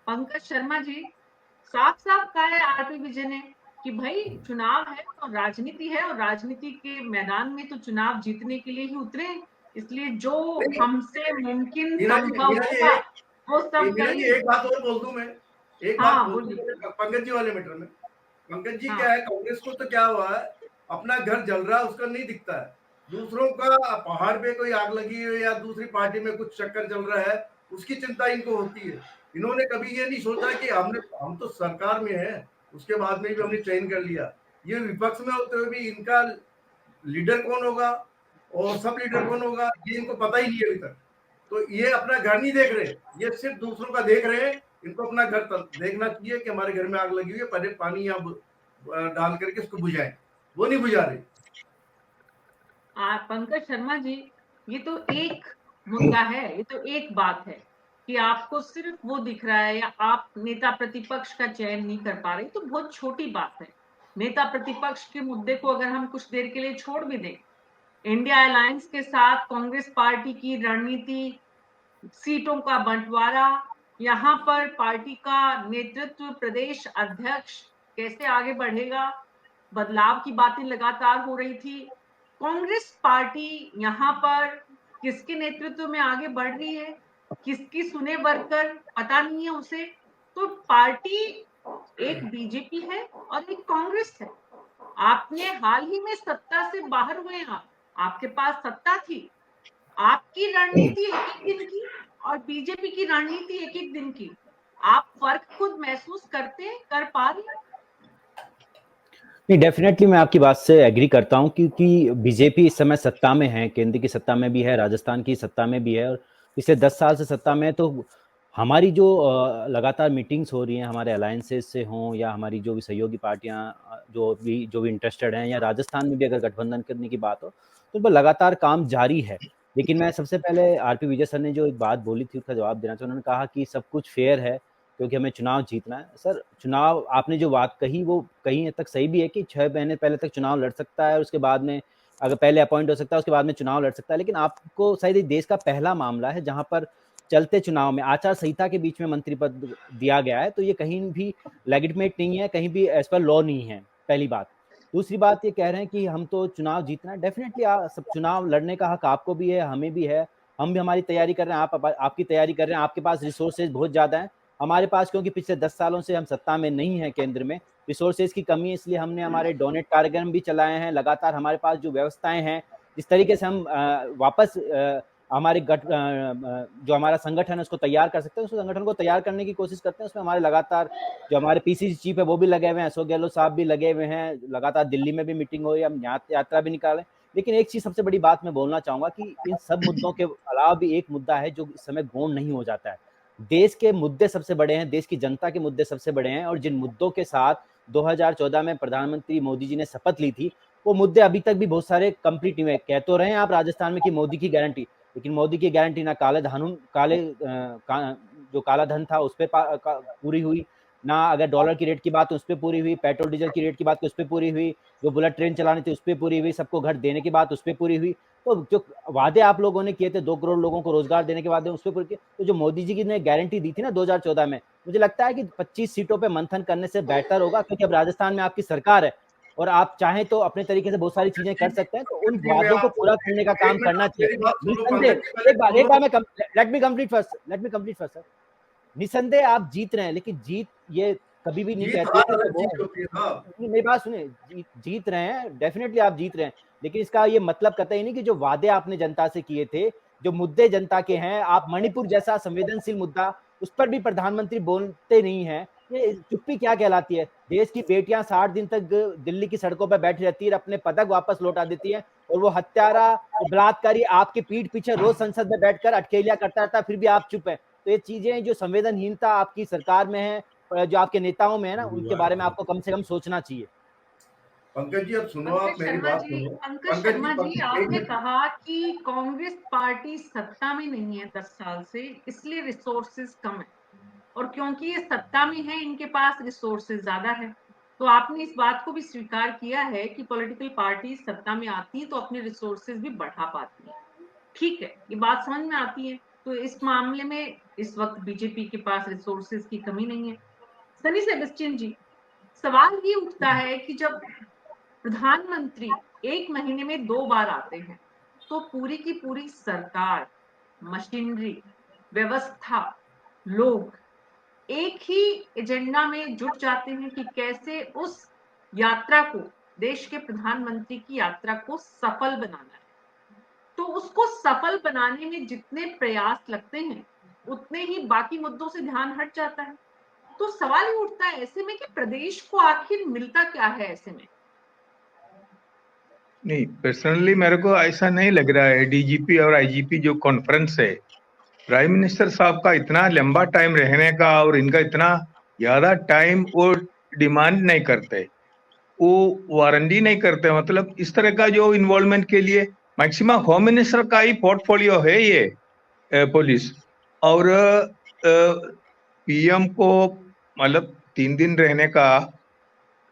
Pankaj Sharma ji, साफ साफ कहा है आरपी विजय ने कि भाई चुनाव है और राजनीति है, और राजनीति के मैदान में तो चुनाव जीतने के लिए ही उतरे, इसलिए जो हमसे मुमकिन संभव होगा वो सब करेंगे। एक बात और बोल दूं मैं, एक बात पंकज जी वाले मैटर में। पंकज जी क्या है, कांग्रेस को तो क्या हुआ है, अपना घर जल रहा है उसका नहीं दिखता है, दूसरों का पहाड़ पे कोई आग लगी है या दूसरी पार्टी में कुछ चक्कर चल रहा है, उसकी चिंता इनको होती है। इन्होंने कभी ये नहीं सोचा कि हम तो सरकार में है, उसके बाद में भी हमने चयन कर लिया। ये विपक्ष में होते हुए भी इनका लीडर कौन होगा और सब लीडर कौन होगा, ये इनको पता ही नहीं है अभी तक। तो ये अपना घर नहीं देख रहे, ये सिर्फ दूसरों का देख रहे हैं। इनको अपना घर देखना चाहिए कि हमारे घर में आग लगी हुई है, पहले पानी यहाँ डाल करके इसको बुझाएं, वो नहीं बुझा रहे। पंकज शर्मा जी, ये तो एक मुद्दा है, ये तो एक बात है कि आपको सिर्फ वो दिख रहा है या आप नेता प्रतिपक्ष का चयन नहीं कर पा रहे, तो बहुत छोटी बात है। नेता प्रतिपक्ष के मुद्दे को अगर हम कुछ देर के लिए छोड़ भी दें, इंडिया अलायंस के साथ कांग्रेस पार्टी की रणनीति सीटों का बंटवारा, यहाँ पर पार्टी का नेतृत्व, प्रदेश अध्यक्ष कैसे आगे बढ़ेगा, बदलाव की बातें लगातार हो रही थी। कांग्रेस पार्टी यहाँ पर किसके नेतृत्व में आगे बढ़ रही है, किसकी सुने वर्कर पता नहीं है उसे। तो पार्टी एक बीजेपी है और एक कांग्रेस है। आपने हाल ही में सत्ता से बाहर हुए हैं, आपके पास सत्ता थी, आपकी रणनीति एक एक दिन की और बीजेपी की रणनीति एक एक दिन की। आप फर्क खुद महसूस कर पा रहे हैं? नहीं, डेफिनेटली मैं आपकी बात से एग्री करता हूं, क्योंकि बीजेपी इस समय सत्ता में है, केंद्र की सत्ता में भी है, राजस्थान की सत्ता में भी है, और पिछले 10 साल से सत्ता में है। तो हमारी जो लगातार मीटिंग्स हो रही हैं, हमारे अलायंसेस से हों या हमारी जो भी सहयोगी पार्टियां जो भी इंटरेस्टेड हैं, या राजस्थान में भी अगर गठबंधन करने की बात हो तो उन पर लगातार काम जारी है। लेकिन मैं सबसे पहले आरपी विजय सर ने जो एक बात बोली थी उसका जवाब देना चाहिए। उन्होंने कहा कि सब कुछ फेयर है क्योंकि हमें चुनाव जीतना है। सर, चुनाव आपने जो बात कही वो कहीं तक सही भी है कि 6 महीने पहले तक चुनाव लड़ सकता है और उसके बाद में अगर पहले अपॉइंट हो सकता है उसके बाद में चुनाव लड़ सकता है। लेकिन आपको शायद देश का पहला मामला है जहां पर चलते चुनाव में आचार संहिता के बीच में मंत्री पद दिया गया है, तो ये कहीं भी लेजिटिमेट नहीं है, कहीं भी एज पर लॉ नहीं है, पहली बात। दूसरी बात, ये कह रहे हैं कि हम तो चुनाव जीतना है। डेफिनेटली सब चुनाव लड़ने का हक आपको भी है, हमें भी है, हम भी हमारी तैयारी कर रहे हैं, आपकी तैयारी कर रहे हैं, आपके पास रिसोर्सेज बहुत ज्यादा है, हमारे पास क्योंकि पिछले 10 सालों से हम सत्ता में नहीं है, केंद्र में रिसोर्सेज की कमी है, इसलिए हमने हमारे डोनेट कार्यक्रम भी चलाए हैं। लगातार हमारे पास जो व्यवस्थाएं हैं, जिस तरीके से हम वापस हमारे जो हमारा संगठन है उसको तैयार कर सकते हैं, उस संगठन को तैयार करने की कोशिश करते हैं। उसमें हमारे लगातार जो हमारे पीसीसी चीफ है वो भी लगे हुए हैं, अशोक गहलोत साहब भी लगे हुए हैं, लगातार दिल्ली में भी मीटिंग हो रही है, हम यात्रा भी निकाले। लेकिन एक चीज सबसे बड़ी बात मैं बोलना चाहूंगा कि इन सब मुद्दों के अलावा भी एक मुद्दा है जो इस समय गौण नहीं हो जाता है। देश के मुद्दे सबसे बड़े हैं, देश की जनता के मुद्दे सबसे बड़े हैं, और जिन मुद्दों के साथ 2014 में प्रधानमंत्री मोदी जी ने शपथ ली थी वो मुद्दे अभी तक भी बहुत सारे कंप्लीट नहीं हुए। कह तो रहे हैं आप राजस्थान में कि मोदी की गारंटी, लेकिन मोदी की गारंटी ना जो काला धन था उस पर पूरी हुई, ना अगर डॉलर की रेट की बात उस पर पूरी हुई, पेट्रोल डीजल की रेट की बात उस पर पूरी हुई, जो बुलेट ट्रेन चलानी थी उस पर पूरी हुई, सबको घर देने की बात उस पर पूरी हुई। तो जो वादे आप लोगों ने किए थे 2 करोड़ लोगों को रोजगार देने के वादे उस पर पूरे किए। तो जो मोदी जी की ने गारंटी दी थी ना 2014 में, मुझे लगता है कि 25 सीटों पे मंथन करने से बेहतर होगा, क्योंकि अब राजस्थान में आपकी सरकार है और आप चाहें तो अपने तरीके से बहुत सारी चीजें कर सकते हैं। तो उन वादों को पूरा करने का काम करना चाहिए। निसंदेह एक बार मैं let me complete first sir. निसंदेह आप जीत रहे हैं, लेकिन जीत ये कभी भी नहीं कहते। मेरी बात सुने, जीत रहे हैं, डेफिनेटली आप जीत रहे हैं, लेकिन इसका ये मतलब कतई नहीं कि जो वादे आपने जनता से किए थे, जो मुद्दे जनता के हैं, आप मणिपुर जैसा संवेदनशील मुद्दा उस पर भी प्रधानमंत्री बोलते नहीं है। ये चुप्पी क्या कहलाती है? देश की बेटियां 60 दिन तक दिल्ली की सड़कों पर बैठी रहती है, अपने पदक वापस लौटा देती है, और वो हत्यारा बलात्कारी आपके पीठ पीछे रोज संसद में बैठकर अटकेलियां करता रहता है, फिर भी आप चुप है। तो ये चीजें जो संवेदनहीनता आपकी सरकार में है, जो आपके नेताओं में है ना, उनके बारे में आपको कम से कम सोचना चाहिए। पंकज जी, अब सुनो, आप मेरी बात सुनो। पंकज शर्मा जी, आपने कहा कि कांग्रेस पार्टी सत्ता में नहीं है 10 साल से, इसलिए रिसोर्सेज कम है, और क्योंकि ये सत्ता में है इनके पास रिसोर्सेज ज्यादा है। तो आपने इस बात को भी स्वीकार किया है कि पॉलिटिकल पार्टी सत्ता में आती है तो अपने रिसोर्सेज भी बढ़ा पाती है। ठीक है, ये बात समझ में आती है। तो इस मामले में इस वक्त बीजेपी के पास रिसोर्सेज की कमी नहीं है। सनी सेबेस्टियन जी, सवाल ये उठता है कि जब प्रधानमंत्री 1 महीने में 2 बार आते हैं तो पूरी की पूरी सरकार, मशीनरी, व्यवस्था, लोग एक ही एजेंडा में जुट जाते हैं कि कैसे उस यात्रा को, देश के प्रधानमंत्री की यात्रा को सफल बनाना है। तो उसको सफल बनाने में जितने प्रयास लगते हैं उतने ही बाकी मुद्दों से ध्यान हट जाता है। तो सवाल ये उठता है ऐसे में कि प्रदेश को आखिर मिलता क्या है ऐसे में? नहीं, पर्सनली मेरे को ऐसा नहीं लग रहा है। डीजीपी और आईजीपी जो कॉन्फ्रेंस है, प्राइम मिनिस्टर साहब का इतना लंबा टाइम रहने का और इनका इतना ज्यादा टाइम वो डिमांड नहीं करते, वो वारंटी नहीं करते। मतलब इस तरह का जो इन्वॉल्वमेंट के लिए मैक्सिमम होम मिनिस्टर का ही पोर्टफोलियो है ये पुलिस। और पीएम को मतलब 3 दिन रहने का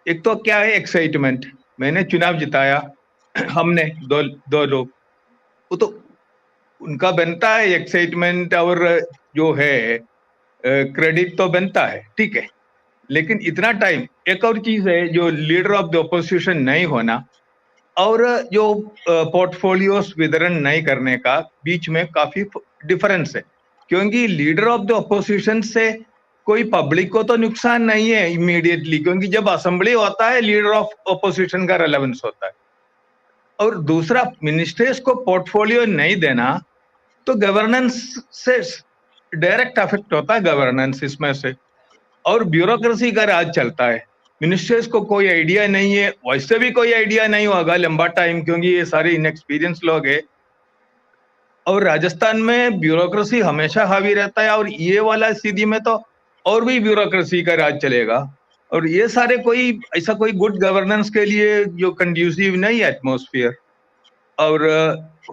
एक तो क्या है एक्साइटमेंट, मैंने चुनाव जिताया, हमने दो लोग, वो तो उनका बनता है एक्साइटमेंट और जो है क्रेडिट तो बनता है, ठीक है, लेकिन इतना टाइम, एक और चीज है जो लीडर ऑफ द ऑपोजिशन नहीं होना और जो पोर्टफोलियोस वितरण नहीं करने का बीच में काफी डिफरेंस है, क्योंकि लीडर ऑफ द ऑपोजिशन से कोई पब्लिक को तो नुकसान नहीं है इमीडिएटली, क्योंकि जब असेंबली होता है लीडर ऑफ ऑपोजिशन का रेलेवेंस होता है। और दूसरा, मिनिस्टर्स को पोर्टफोलियो नहीं देना तो गवर्नेंस से डायरेक्ट अफेक्ट होता है, गवर्नेंस इसमें से, और ब्यूरोक्रेसी का राज चलता है। मिनिस्टर्स को कोई आइडिया नहीं है, वैसे भी कोई आइडिया नहीं होगा लंबा टाइम, क्योंकि ये सारे इनएक्सपीरियंस लोग हैं, और राजस्थान में ब्यूरोक्रेसी हमेशा हावी रहता है, और ये वाला सीधी में तो और भी ब्यूरोक्रेसी का राज चलेगा, और ये सारे कोई ऐसा कोई गुड गवर्नेंस के लिए जो कंड्यूसिव नहीं है एटमॉस्फेयर। और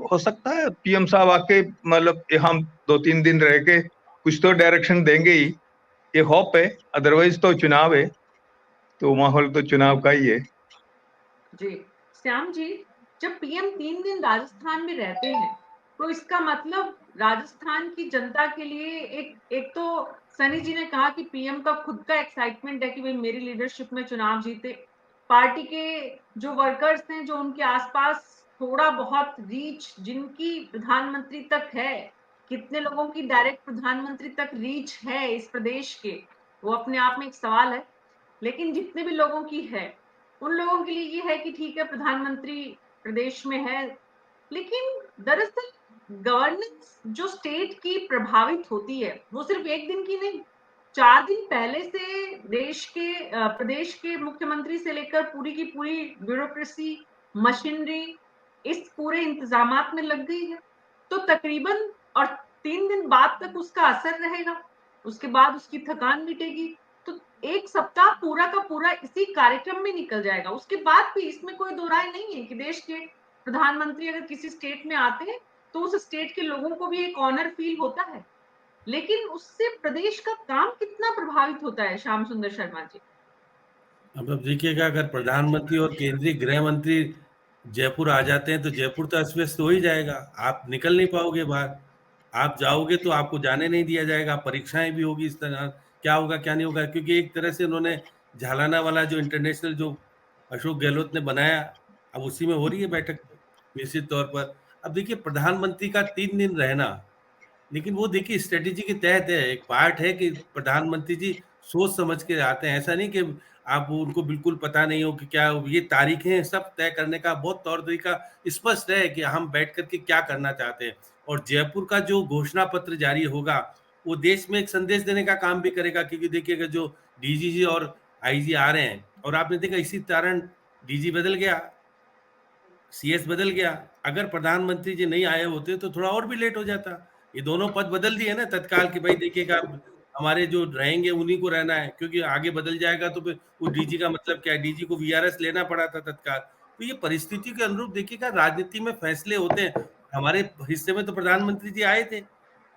हो सकता है पीएम साहब आके मतलब हम 2-3 दिन रह के कुछ तो डायरेक्शन देंगे ही, ये होप है, अदरवाइज तो चुनाव है, तो माहौल तो चुनाव का ही है। जी श्याम जी, जब पीएम 3 दिन राजस्थान में रहते हैं तो इसका मतलब राजस्थान की जनता के लिए एक तो सनी जी ने कहा कि पीएम का खुद का एक्साइटमेंट है कि भाई मेरी लीडरशिप में चुनाव जीते, पार्टी के जो वर्कर्स हैं जो उनके आसपास थोड़ा बहुत रीच जिनकी प्रधानमंत्री तक है, कितने लोगों की डायरेक्ट प्रधानमंत्री तक रीच है इस प्रदेश के, वो अपने आप में एक सवाल है, लेकिन जितने भी लोगों की है उन लोगों के लिए ये है कि ठीक है प्रधानमंत्री प्रदेश में है, लेकिन दरअसल गवर्नेंस जो स्टेट की प्रभावित होती है वो सिर्फ एक दिन की नहीं, 4 दिन पहले से देश के प्रदेश के मुख्यमंत्री से लेकर पूरी की पूरी ब्यूरोक्रेसी मशीनरी इस पूरे इंतजामात में लग गई है, तो तकरीबन और 3 दिन बाद तक उसका असर रहेगा, उसके बाद उसकी थकान मिटेगी, तो 1 सप्ताह पूरा का पूरा इसी कार्यक्रम में निकल जाएगा। उसके बाद भी इसमें कोई दो राय नहीं है कि देश के प्रधानमंत्री अगर किसी स्टेट में आते हैं तो उस स्टेट के लोगों को भी एक ऑनर फील होता है, लेकिन उससे प्रदेश का काम कितना प्रभावित होता है श्याम सुंदर शर्मा जी? अब देखिएगा, अगर प्रधानमंत्री और केंद्रीय गृह मंत्री जयपुर आ जाते हैं तो जयपुर तो अस्त व्यस्त हो ही जाएगा, आप निकल नहीं पाओगे बाहर, आप जाओगे तो आपको जाने नहीं दिया जाएगा, परीक्षाएं भी होगी, इस तरह क्या होगा क्या नहीं होगा, क्योंकि एक तरह से उन्होंने झालाना वाला जो इंटरनेशनल जो अशोक गहलोत ने बनाया, अब उसी में हो रही है बैठक निश्चित तौर पर। अब देखिए प्रधानमंत्री का 3 दिन रहना, लेकिन वो देखिए स्ट्रेटेजी के तहत है, एक पार्ट है कि प्रधानमंत्री जी सोच समझ के आते हैं, ऐसा नहीं कि आप उनको बिल्कुल पता नहीं हो कि क्या ये तारीखें सब तय करने का बहुत तौर तरीका स्पष्ट है कि हम बैठ करके क्या करना चाहते हैं। और जयपुर का जो घोषणा पत्र जारी होगा वो देश में एक संदेश देने का काम भी करेगा, क्योंकि देखिएगा जो डीजीजी और आईजी आ रहे हैं, और आपने देखा इसी कारण डीजी बदल गया, सीएस बदल गया, अगर प्रधानमंत्री जी नहीं आए होते तो थोड़ा और भी लेट हो जाता। ये दोनों पद बदल दिए ना तत्काल कि भाई देखिएगा हमारे जो रहेंगे उन्हीं को रहना है, क्योंकि आगे बदल जाएगा तो फिर वो डीजी का मतलब क्या है, डीजी को वीआरएस लेना पड़ा था तत्काल। तो ये परिस्थिति के अनुरूप देखिएगा राजनीति में फैसले होते हैं। हमारे हिस्से में तो प्रधानमंत्री जी आए थे,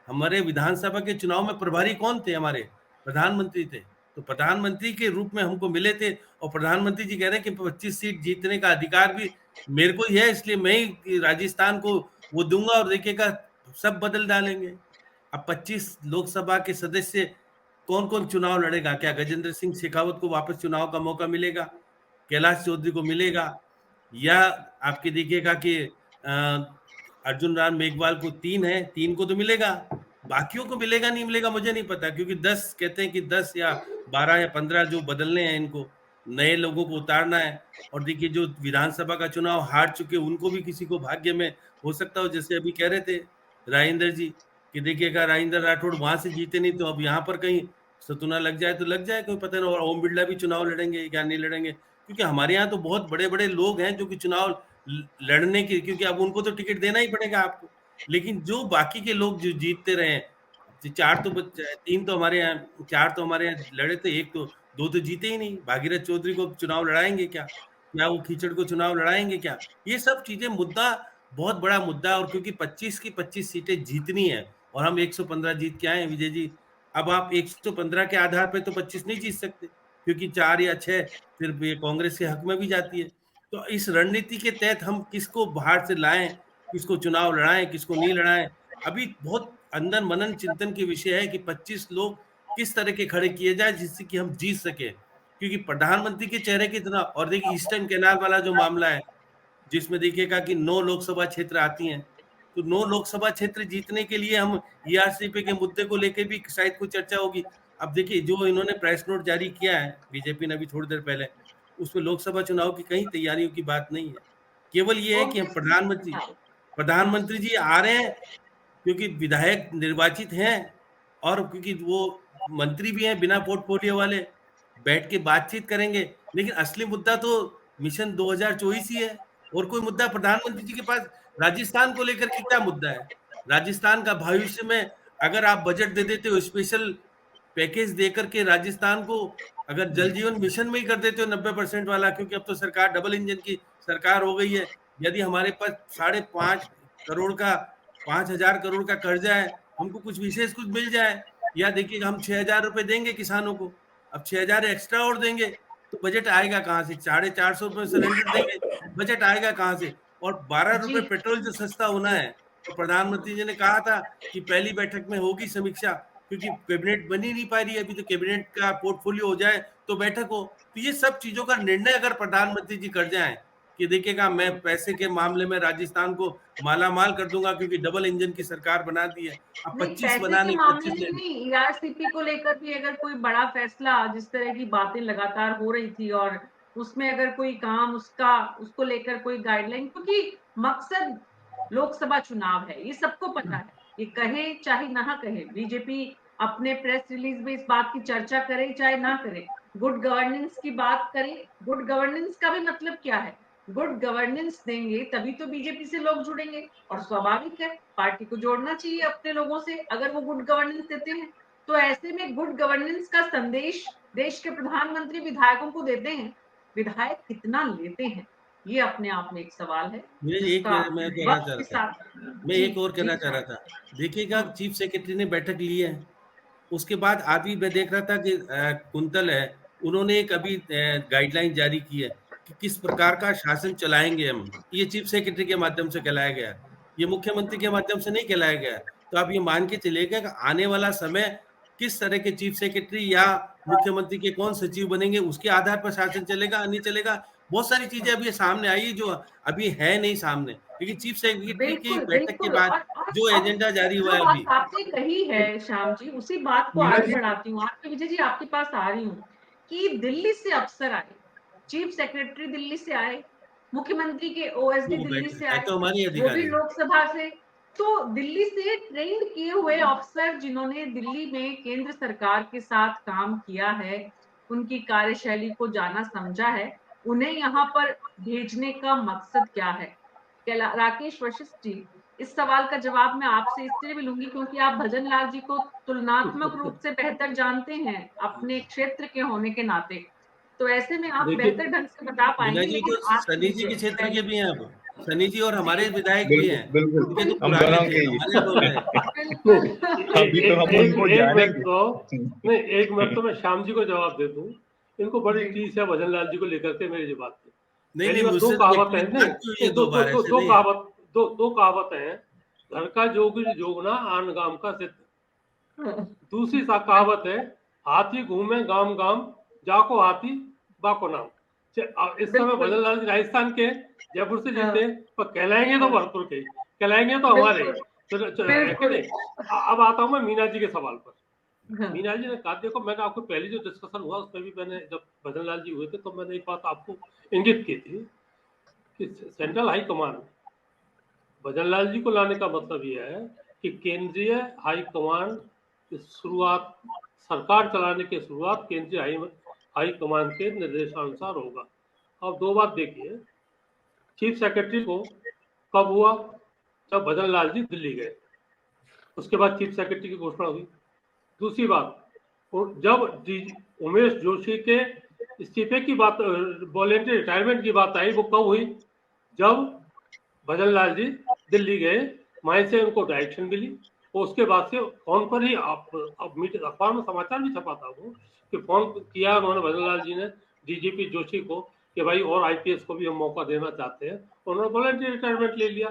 हमारे विधानसभा के चुनाव में प्रभारी कौन थे, हमारे प्रधानमंत्री थे, तो प्रधानमंत्री के रूप में हमको मिले थे, और प्रधानमंत्री जी कह रहे हैं कि 25 सीट जीतने का अधिकार भी मेरे को ही है, इसलिए मैं ही राजस्थान को वो दूंगा, और देखिएगा सब बदल डालेंगे। अब 25 लोकसभा के सदस्य कौन कौन चुनाव लड़ेगा, क्या गजेंद्र सिंह शेखावत को वापस चुनाव का मौका मिलेगा, कैलाश चौधरी को मिलेगा, या आपके देखिएगा कि अर्जुन राम मेघवाल को 3 है, 3 को तो मिलेगा, बाकियों को मिलेगा नहीं मिलेगा मुझे नहीं पता, क्योंकि 10 कहते हैं कि 10 या 12 या 15 जो बदलने हैं, इनको नए लोगों को उतारना है। और देखिए जो विधानसभा का चुनाव हार चुके उनको भी किसी को भाग्य में हो सकता हो, जैसे अभी कह रहे थे राजेंद्र जी कि देखिएगा राजेंद्र राठौड़ वहां से जीते नहीं तो अब यहाँ पर कहीं सतुना लग जाए तो लग जाए, कोई पता नहीं। और ओम बिरला भी चुनाव लड़ेंगे क्या नहीं लड़ेंगे, क्योंकि हमारे यहाँ तो बहुत बड़े बड़े लोग हैं जो कि चुनाव लड़ने की, क्योंकि अब उनको तो टिकट देना ही पड़ेगा आपको, लेकिन जो बाकी के लोग जो जीतते रहे, 3 तो हमारे यहाँ, 4 तो हमारे यहाँ लड़े थे, 2 तो जीते ही नहीं। भागीरथ चौधरी को चुनाव लड़ाएंगे क्या, या वो कीचड़ को चुनाव लड़ाएंगे क्या, ये सब चीजें मुद्दा बहुत बड़ा मुद्दा। और क्योंकि 25 की 25 सीटें जीतनी है और हम 115 जीत के आए हैं विजय जी, अब आप 115 के आधार पे तो 25 नहीं जीत सकते, क्योंकि 4 या 6 फिर ये कांग्रेस के हक में भी जाती है। तो इस रणनीति के तहत हम किसको बाहर से लाएं, किसको चुनाव लड़ाएं किसको नहीं लड़ाएं, अभी बहुत अंदर मनन चिंतन के विषय है कि 25 लोग किस तरह के खड़े किए जाए जिससे कि हम जीत सके, क्योंकि प्रधानमंत्री के चेहरे के इतना, और देखिए ईस्टर्न कैनाल वाला जो मामला है जिसमें देखिएगा कि 9 लोकसभा क्षेत्र आती हैं, तो 9 लोकसभा क्षेत्र जीतने के लिए हम ईआरसीपी के मुद्दे को लेकर भी शायद कुछ चर्चा होगी। अब देखिए जो इन्होंने प्रेस नोट जारी किया है बीजेपी ने अभी थोड़ी देर पहले, उसमें लोकसभा चुनाव की कहीं तैयारियों की बात नहीं है, केवल ये है कि हम प्रधानमंत्री जी आ रहे हैं क्योंकि विधायक निर्वाचित हैं और क्योंकि वो मंत्री भी हैं बिना पोर्टफोलियो वाले, बैठ के बातचीत करेंगे, लेकिन असली मुद्दा तो मिशन 2024 ही है और कोई मुद्दा प्रधानमंत्री जी के पास राजस्थान को लेकर के क्या मुद्दा है? राजस्थान का भविष्य में अगर आप बजट दे देते हो, स्पेशल पैकेज देकर के राजस्थान को, अगर जल जीवन मिशन में ही कर देते हो 90% वाला, क्योंकि अब तो सरकार डबल इंजन की सरकार हो गई है, यदि हमारे पास 5.5 करोड़ का 5,000 करोड़ का कर्जा है, हमको कुछ विशेष कुछ मिल जाए, या देखिएगा हम 6,000 रुपए देंगे किसानों को, अब 6,000 एक्स्ट्रा और देंगे तो बजट आएगा कहाँ से? 450 रुपए सिलेंडर देंगे, बजट आएगा कहाँ से? और 12 रुपए पेट्रोल जो सस्ता होना है, तो प्रधानमंत्री जी ने कहा था कि पहली बैठक में होगी समीक्षा, क्योंकि कैबिनेट बन ही नहीं पा रही है अभी, तो कैबिनेट का पोर्टफोलियो हो जाए तो बैठक हो। तो ये सब चीजों का निर्णय अगर प्रधानमंत्री जी कर जाएं कि देखिएगा मैं पैसे के मामले में राजस्थान को मालामाल कर दूंगा क्योंकि डबल इंजन की सरकार बना दी है, अब 25 बनाने 25 नहीं, ईआरसीपी को लेकर भी अगर कोई बड़ा फैसला, जिस तरह की बातें लगातार हो रही थी और उसमें अगर कोई काम उसको लेकर कोई गाइडलाइन, क्योंकि मकसद लोकसभा चुनाव है, ये सबको पता है, ये कहे चाहे ना कहे, बीजेपी अपने प्रेस रिलीज में इस बात की चर्चा करे चाहे ना करे, गुड गवर्नेंस की बात करे। गुड गवर्नेंस का भी मतलब क्या है? गुड गवर्नेंस देंगे तभी तो बीजेपी से लोग जुड़ेंगे, और स्वाभाविक है पार्टी को जोड़ना चाहिए अपने लोगों से अगर वो गुड गवर्नेंस देते हैं। तो ऐसे में गुड गवर्नेंस का संदेश देश के प्रधानमंत्री विधायकों को देते हैं, विधायक कितना लेते हैं ये अपने आप में एक सवाल है। मैं एक और कहना चाह रहा था, देखिएगा चीफ सेक्रेटरी ने बैठक ली है, उसके बाद अभी मैं देख रहा था कि कुंतल है, उन्होंने एक अभी गाइडलाइन जारी की है कि किस प्रकार का शासन चलाएंगे हम, ये चीफ सेक्रेटरी के माध्यम से कहलाया गया, ये मुख्यमंत्री के माध्यम से नहीं कहलाया गया। तो आप ये मान के चलिएगा कि आने वाला समय किस तरह के चीफ सेक्रेटरी या मुख्यमंत्री के कौन सचिव बनेंगे उसके आधार पर शासन चलेगा नहीं चलेगा। बहुत सारी चीजें अभी सामने आई जो अभी है नहीं सामने, लेकिन चीफ सेक्रेटरी की बैठक के बाद जो एजेंडा जारी हुआ है अभी आपने कही है श्याम जी, उसी बात को आगे बढ़ाती हूँ। आपके विजय जी आपके पास आ रही हूँ कि दिल्ली से अफसर आए, चीफ सेक्रेटरी दिल्ली से आए, मुख्यमंत्री के ओएसडी दिल्ली से आए, तो हमारी वो भी लोकसभा से, तो दिल्ली से ट्रेंड किए हुए अफसर जिन्होंने दिल्ली में केंद्र सरकार के साथ काम किया है, उनकी कार्यशैली को जाना समझा है, उन्हें यहाँ पर भेजने का मकसद क्या है? राकेश वशिष्ठ जी, इस सवाल का जवाब मैं आपसे इसलिए भी लूंगी क्योंकि आप भजन लाल जी को तुलनात्मक रूप से बेहतर जानते हैं अपने क्षेत्र के होने के नाते, तो ऐसे में आप बेहतर ढंग से बता पाएंगे। लेकिन सनी जी के क्षेत्र के भी हैं, अब सनी जी और हमारे विधायक भी हैं, बिल्कुल हम दोनों के एक मिनट तो मैं श्याम जी को जवाब दे दूं, इनको बड़ी चीज है भजन लाल जी को लेकर के मेरी बात नहीं, दो कहावत है, दो कहावत है, घर का जोगी जोगना आन गांव का सिद्ध। दूसरी कहावत है, हाथी घूमे गांव गांव जाको हाथी बाको नाम। इस समय भजन लाल जी राजस्थान के जयपुर से जीते, पर कहलाएंगे तो भरतपुर के, कहलाएंगे तो हमारे। अब आता हूं मैं मीना जी के सवाल पर। मीना जी ने कहा, देखो मैंने आपको पहले जो डिस्कशन हुआ उसमें भी मैंने, जब भजन लाल जी हुए थे तो मैंने एक बात आपको इंगित की थी कि सेंट्रल हाई कमान भजन लाल जी को लाने का मतलब यह है कि केंद्रीय हाई कमान की शुरुआत, सरकार चलाने की शुरुआत केंद्रीय हाई कमान के निर्देशानुसार होगा। अब दो बात देखिए, चीफ सेक्रेटरी को कब हुआ? जब भजन लाल जी दिल्ली गए, उसके बाद चीफ सेक्रेटरी की घोषणा हुई। दूसरी बात, जब उमेश जोशी के इस्तीफे की बात, वॉलेंटरी रिटायरमेंट की बात आई, वो कब हुई? जब भजन लाल जी दिल्ली गए, वहीं से उनको डायरेक्शन मिली, और उसके बाद से फोन पर ही अखबार में समाचार भी छपा था वो कि फोन किया उन्होंने भजन लाल जी ने डीजीपी जोशी को कि भाई और आईपीएस को भी हम मौका देना चाहते हैं, उन्होंने वॉलेंटरी रिटायरमेंट ले लिया।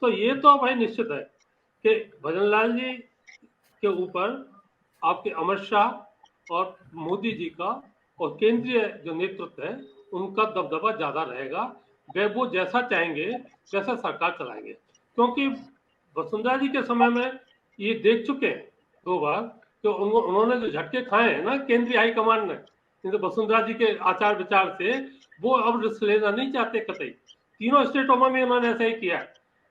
तो ये तो भाई निश्चित है कि भजन लाल जी के ऊपर आपके अमित शाह और मोदी जी का और केंद्रीय जो नेतृत्व है उनका दबदबा ज्यादा रहेगा। वे वो जैसा चाहेंगे वैसा सरकार चलाएंगे, क्योंकि वसुंधरा जी के समय में ये देख चुके हैं 2 बार कि उन्होंने जो झटके खाए हैं ना केंद्रीय हाईकमान ने, तो वसुंधरा जी के आचार विचार से वो अब रिस्क लेना नहीं चाहते कतई। 3 स्टेटों में भी उन्होंने ऐसा ही किया।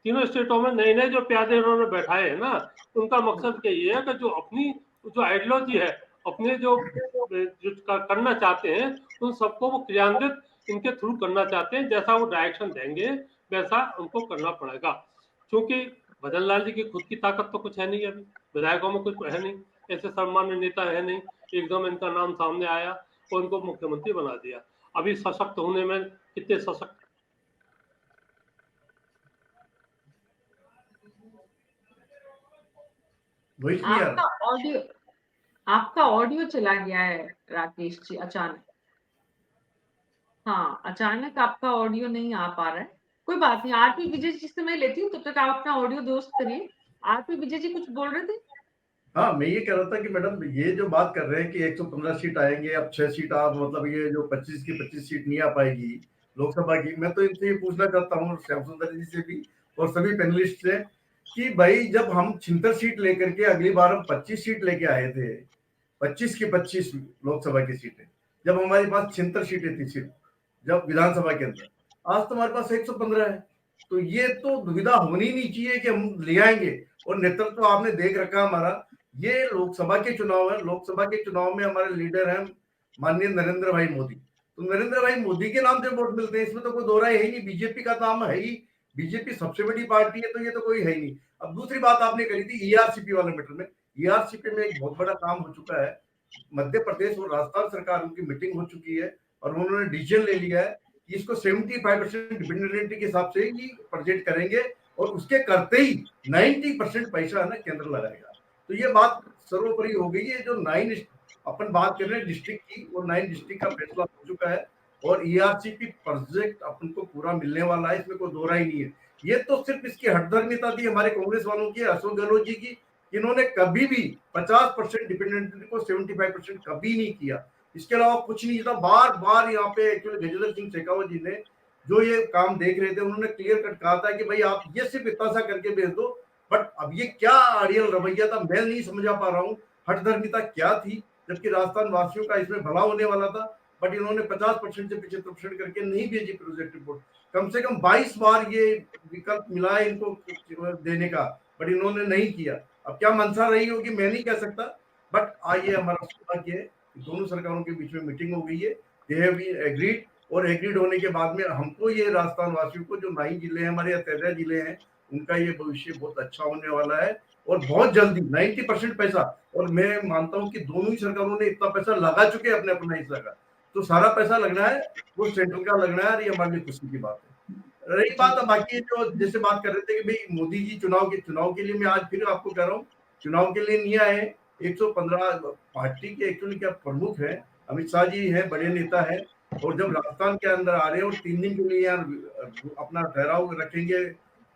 3 स्टेटों में नए नए जो प्यादे उन्होंने बैठाए हैं ना, उनका मकसद यही है कि जो अपनी जो आइडियोलॉजी है, अपने जो करना चाहते हैं उन सबको वो क्रियान्वित इनके थ्रू करना चाहते हैं। जैसा वो डायरेक्शन देंगे वैसा उनको करना पड़ेगा, क्योंकि भजन लाल जी की खुद की ताकत तो कुछ है नहीं, अभी विधायकों में कुछ है नहीं, ऐसे सम्मान्य नेता है नहीं, एकदम इनका नाम सामने आया और इनको मुख्यमंत्री बना दिया। अभी सशक्त होने में कितने सशक्त आपका ऑडियो चला गया है राकेश जी अचानक। हाँ, अचानक आपका ऑडियो नहीं आ पा रहा है। कोई बात नहीं, आरपी विजय जी से मैं लेती हूँ, तब तक आप अपना ऑडियो दुरुस्त करिए। आरपी विजय जी कुछ बोल रहे थे? हाँ, मैं ये कह रहा था कि मैडम ये जो बात कर रहे हैं कि 115 सीट आएंगे, अब 6 सीट आप मतलब ये जो 25 की 25 सीट नहीं आ पाएगी लोकसभा की। मैं तो इनसे ये पूछना चाहता हूँ श्याम सुंदर जी से भी और सभी पैनलिस्ट से कि भाई जब हम 76 सीट लेकर के अगली बार हम 25 सीट लेके आए थे, 25 की 25 लोकसभा की सीटें, जब हमारे पास 76 सीटें थी सिर्फ जब विधानसभा के अंदर, आज तो हमारे पास 115 है। तो ये तो दुविधा होनी नहीं चाहिए कि हम ले आएंगे। और नेतृत्व तो आपने देख रखा हमारा, ये लोकसभा के चुनाव है, लोकसभा के चुनाव में हमारे लीडर हैं माननीय नरेंद्र भाई मोदी। तो नरेंद्र भाई मोदी के नाम से वोट मिलते हैं, इसमें तो कोई दो राय है ही नहीं। बीजेपी का नाम है ही, बीजेपी सबसे बड़ी पार्टी है, तो ये तो कोई है ही नहीं। अब दूसरी बात आपने करी थी ईआरसीपी वाले मैटर में। ईआरसीपी में एक बहुत बड़ा काम हो चुका है, मध्य प्रदेश और राजस्थान सरकार उनकी मीटिंग हो चुकी है और उन्होंने डिसीजन ले लिया है कि इसको 75% डिपेंडेंटली के हिसाब से ही प्रोजेक्ट करेंगे और उसके करते ही 90% पैसा है ना केंद्र लगाएगा। तो ये बात सर्वोपरि हो गई है। जो 9 अपन बात कर रहे हैं डिस्ट्रिक्ट की, वो 9 डिस्ट्रिक्ट का फैसला हो चुका है और ईआरसीपी प्रोजेक्ट अपन को पूरा मिलने वाला है, इसमें कोई दो राय नहीं है। ये तो सिर्फ इसकी हठधर्मिता थी हमारे कांग्रेस वालों की, अशोक गहलोत जी की, इन्होंने कभी भी 50% डिपेंडेंटली को 75% कभी नहीं किया। इसके अलावा कुछ नहीं था। बार बार यहाँ पे एक्चुअली गजेंद्र सिंह शेखावत जी ने जो ये काम देख रहे थे, उन्होंने क्लियर कट कहा था कि भाई आप ये सिर्फ इतना सा करके भेज दो। बट अब ये क्या अड़ियल रवैया था, मैं नहीं समझा पा रहा हूँ। हठधर्मिता क्या थी, जबकि राजस्थान वासियों का इसमें भला होने वाला था। बट इन्होंने 50% से 75% करके नहीं भेजी प्रोजेक्ट रिपोर्ट। कम से कम 22 बार ये विकल्प मिला है इनको देने का, बट इन्होंने नहीं किया। अब क्या मंशा रही होगी मैं नहीं कह सकता, बट आइए हमारा सौभाग्य है दोनों सरकारों के बीच में मीटिंग हो गई है, दे हैव बीन एग्रीड। और एग्रीड होने के बाद में हमको ये राजस्थान वासियों को जो 9 जिले हैं हमारे या 13 जिले हैं, उनका ये भविष्य बहुत अच्छा होने वाला है और बहुत जल्दी 90% पैसा। और मैं मानता हूं कि दोनों ही सरकारों ने इतना पैसा लगा चुके हैं अपने अपना हिस्सा का, तो सारा पैसा लगना है वो सेंट्रल का लगना है। ये हमारे लिए खुशी की बात है। रही बात अब बाकी जो जैसे बात कर रहे थे कि भाई मोदी जी चुनाव के लिए, मैं आज फिर आपको कह रहा हूँ चुनाव के लिए नहीं आए। 115 पार्टी के एक्चुअली क्या प्रमुख है, अमित शाह जी है, बड़े नेता है, और जब राजस्थान के अंदर आ रहे हैं और 3 दिन के लिए यहाँ अपना ठहराव रखेंगे,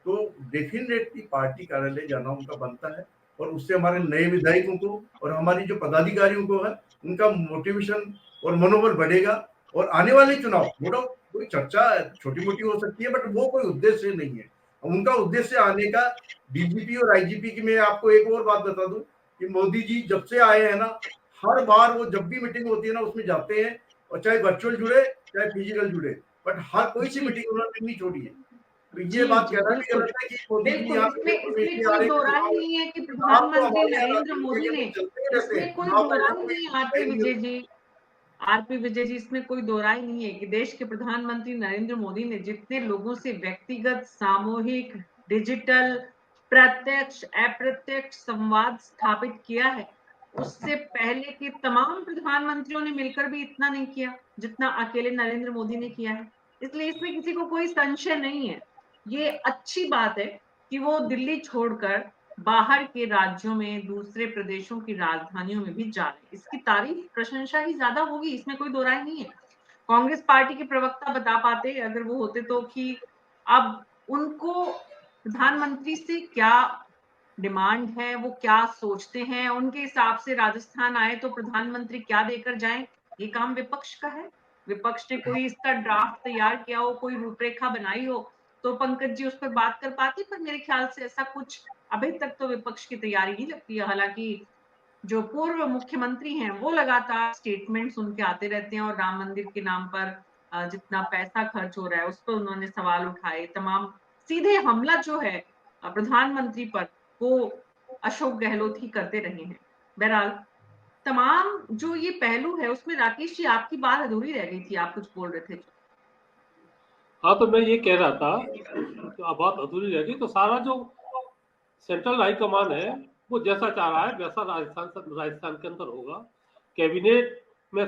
तो डेफिनेटली पार्टी कार्यालय जाना उनका बनता है। और उससे हमारे नए विधायकों को और हमारी जो पदाधिकारियों को है उनका मोटिवेशन और मनोबल बढ़ेगा। और आने वाले चुनाव मोटा कोई चर्चा छोटी मोटी हो सकती है, बट वो कोई उद्देश्य नहीं है। उनका उद्देश्य आने का डीजीपी और आईजीपी की, मैं आपको एक और बात बता दूं कि मोदी जी जब से आए हैं ना, हर बार वो जब भी मीटिंग होती है ना उसमें जाते हैं, और चाहे वर्चुअल जुड़े चाहे फिजिकल जुड़े, बट हर कोई सी मीटिंग उन्होंने नहीं छोड़ी है। तो ये बात कहना भी गलत है कि मोदी जी यहाँ पे इसमें कोई दो राय नहीं है कि प्रधानमंत्री नरेंद्र मोदी ने, इसमें कोई दो राय नहीं है आरपी विजय जी, इसमें कोई दो राय नहीं है कि देश के प्रधानमंत्री नरेंद्र मोदी ने जितने लोगों से व्यक्तिगत, सामूहिक, डिजिटल, प्रत्यक्ष, अप्रत्यक्ष संवाद स्थापित किया है, उससे पहले के तमाम प्रधानमंत्रियों ने मिलकर भी इतना नहीं किया जितना अकेले नरेंद्र मोदी ने किया है। इसलिए इसमें किसी को कोई संशय नहीं है। ये अच्छी बात है कि वो दिल्ली छोड़कर बाहर के राज्यों में, दूसरे प्रदेशों की राजधानियों में भी जा रहे, इसकी तारीफ, प्रशंसा ही ज्यादा होगी, इसमें कोई दो राय नहीं है। कांग्रेस पार्टी के प्रवक्ता बता पाते अगर वो होते तो कि अब उनको प्रधानमंत्री से क्या डिमांड है, वो क्या सोचते हैं, उनके हिसाब से राजस्थान आए तो प्रधानमंत्री क्या देकर जाएं, ये काम विपक्ष का है। विपक्ष ने कोई इसका ड्राफ्ट तैयार किया हो, कोई रूपरेखा बनाई हो तो पंकज जी उस पर बात कर पाती, पर मेरे ख्याल से ऐसा कुछ अभी तक तो विपक्ष की तैयारी नहीं लगती है। हालांकि जो पूर्व मुख्यमंत्री हैं वो लगातार स्टेटमेंट्स उनके आते रहते हैं और राम मंदिर के नाम पर जितना पैसा खर्च हो रहा है उस पर उन्होंने सवाल उठाए। तमाम सीधे हमला जो है प्रधानमंत्री पर वो अशोक गहलोत ही करते रहे हैं। बहरहाल तमाम जो ये पहलू है उसमें राकेश जी आपकी बात अधूरी रह गई थी, आप कुछ बोल रहे थे। हाँ, तो मैं ये कह रहा था कि अब बात अधूरी रह गई, तो सारा जो सेंट्रल हाईकमान है वो जैसा चाह रहा है वैसा राजस्थान के अंदर होगा। कैबिनेट में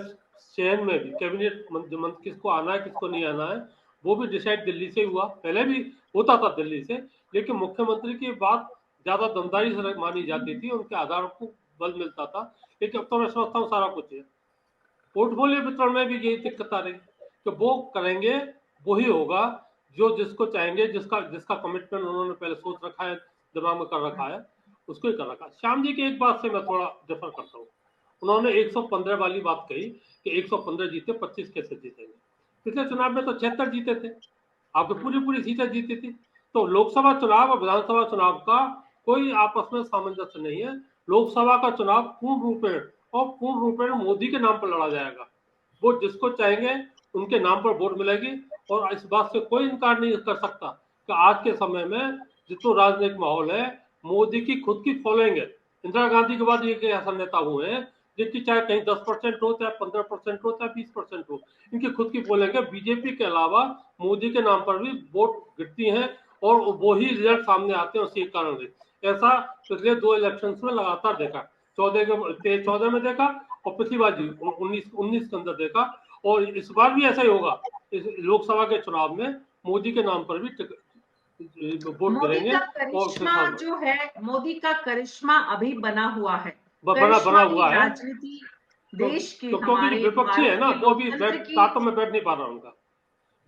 चयन में भी कैबिनेट मंत्री किसको आना है किसको नहीं आना है वो भी डिसाइड दिल्ली से हुआ। पहले भी होता था दिल्ली से, लेकिन मुख्यमंत्री की बात ज्यादा दमदारी से मानी जाती थी, उनके आधार को बल मिलता था। लेकिन अब तो मैं समझता हूँ सारा कुछ है। पोर्टफोलियो वितरण में भी यही दिक्कत आ रही कि वो करेंगे वही होगा जो जिसको चाहेंगे, जिसका कमिटमेंट उन्होंने पहले सोच रखा है, दिमाग में कर रखा है, उसको ही कर रखा है। श्याम जी की एक बात से मैं थोड़ा डिफर करता हूँ। उन्होंने 115 वाली बात कही कि 115 जीते 25 कैसे जीतेंगे। पिछले चुनाव में तो 76 जीते थे, आपको पूरी सीटें जीती थी। तो लोकसभा चुनाव और विधानसभा चुनाव का कोई आपस में सामंजस्य नहीं है। लोकसभा का चुनाव पूर्ण रूपेण मोदी के नाम पर लड़ा जाएगा। वो जिसको चाहेंगे उनके नाम पर वोट मिलेगी। और इस बात से कोई इनकार नहीं कर सकता कि आज के समय में जितना राजनीतिक माहौल है, मोदी की खुद की फॉलोइंग है। इंदिरा गांधी के बाद ये ऐसा नेता हुए हैं जिनकी चाहे कहीं 10% हो, चाहे 15% हो, चाहे 20% हो, इनकी खुद की फॉलोइंग है। बीजेपी के अलावा मोदी के नाम पर भी वोट गिरती हैं और वही रिजल्ट सामने आते हैं उसी कारण से। ऐसा पिछले 2 इलेक्शन में लगातार देखा, 14 में देखा और पिछली बार 19 के अंदर देखा, और इस बार भी ऐसा ही होगा। इस लोकसभा के चुनाव में मोदी के नाम पर भी वोट गिरेंगे। करिश्मा जो है, मोदी का करिश्मा अभी बना हुआ है, बना हुआ है। राजनीति देश की क्योंकि विपक्षी है ना, तो अभी ताकतों में बैठ नहीं पा रहा उनका,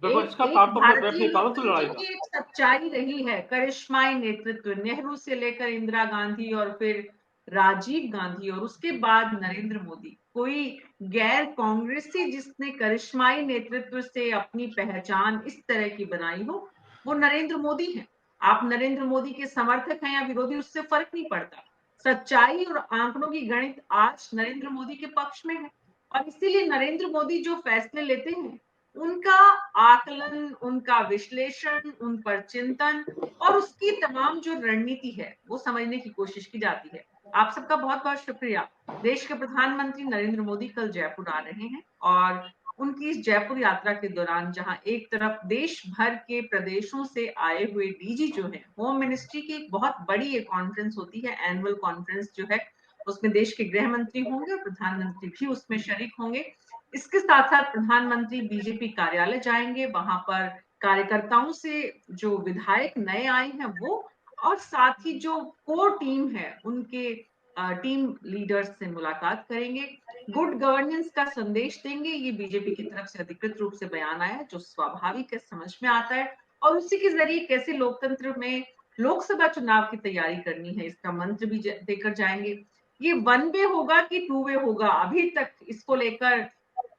विपक्ष का ताकतों में बैठ नहीं पा रहा, तो लड़ाई का एक सच्चाई रही है। करिश्माई नेतृत्व नेहरू से लेकर इंदिरा गांधी और फिर राजीव गांधी और उसके बाद नरेंद्र मोदी। कोई गैर कांग्रेसी जिसने करिश्माई नेतृत्व से अपनी पहचान इस तरह की बनाई हो वो नरेंद्र मोदी है। आप नरेंद्र मोदी के समर्थक हैं या विरोधी, उससे फर्क नहीं पड़ता। सच्चाई और आंकड़ों की गणित आज नरेंद्र मोदी के पक्ष में है और इसीलिए नरेंद्र मोदी जो फैसले लेते हैं उनका आकलन, उनका विश्लेषण, उन पर चिंतन और उसकी तमाम जो रणनीति है वो समझने की कोशिश की जाती है। आप सबका बहुत बहुत शुक्रिया। देश के प्रधानमंत्री नरेंद्र मोदी कल जयपुर आ रहे हैं और उनकी इस जयपुर यात्रा के दौरान जहां एक तरफ देश भर के प्रदेशों से आए हुए डीजी जो है, होम मिनिस्ट्री की एक बहुत बड़ी एक कॉन्फ्रेंस होती है, एनुअल कॉन्फ्रेंस जो है, उसमें देश के गृह मंत्री होंगे और प्रधानमंत्री भी उसमें शरीक होंगे। इसके साथ साथ प्रधानमंत्री बीजेपी कार्यालय जाएंगे, वहां पर कार्यकर्ताओं से जो विधायक नए आए हैं वो और साथ ही जो कोर टीम है उनके टीम लीडर्स से मुलाकात करेंगे, गुड गवर्नेंस का संदेश देंगे। ये बीजेपी की तरफ से अधिकृत रूप से बयान आया है जो स्वाभाविक है, समझ में आता है, और उसी के जरिए कैसे लोकतंत्र में लोकसभा चुनाव की तैयारी करनी है इसका मंत्र भी देकर जाएंगे। ये 1 वे होगा कि 2 वे होगा, अभी तक इसको लेकर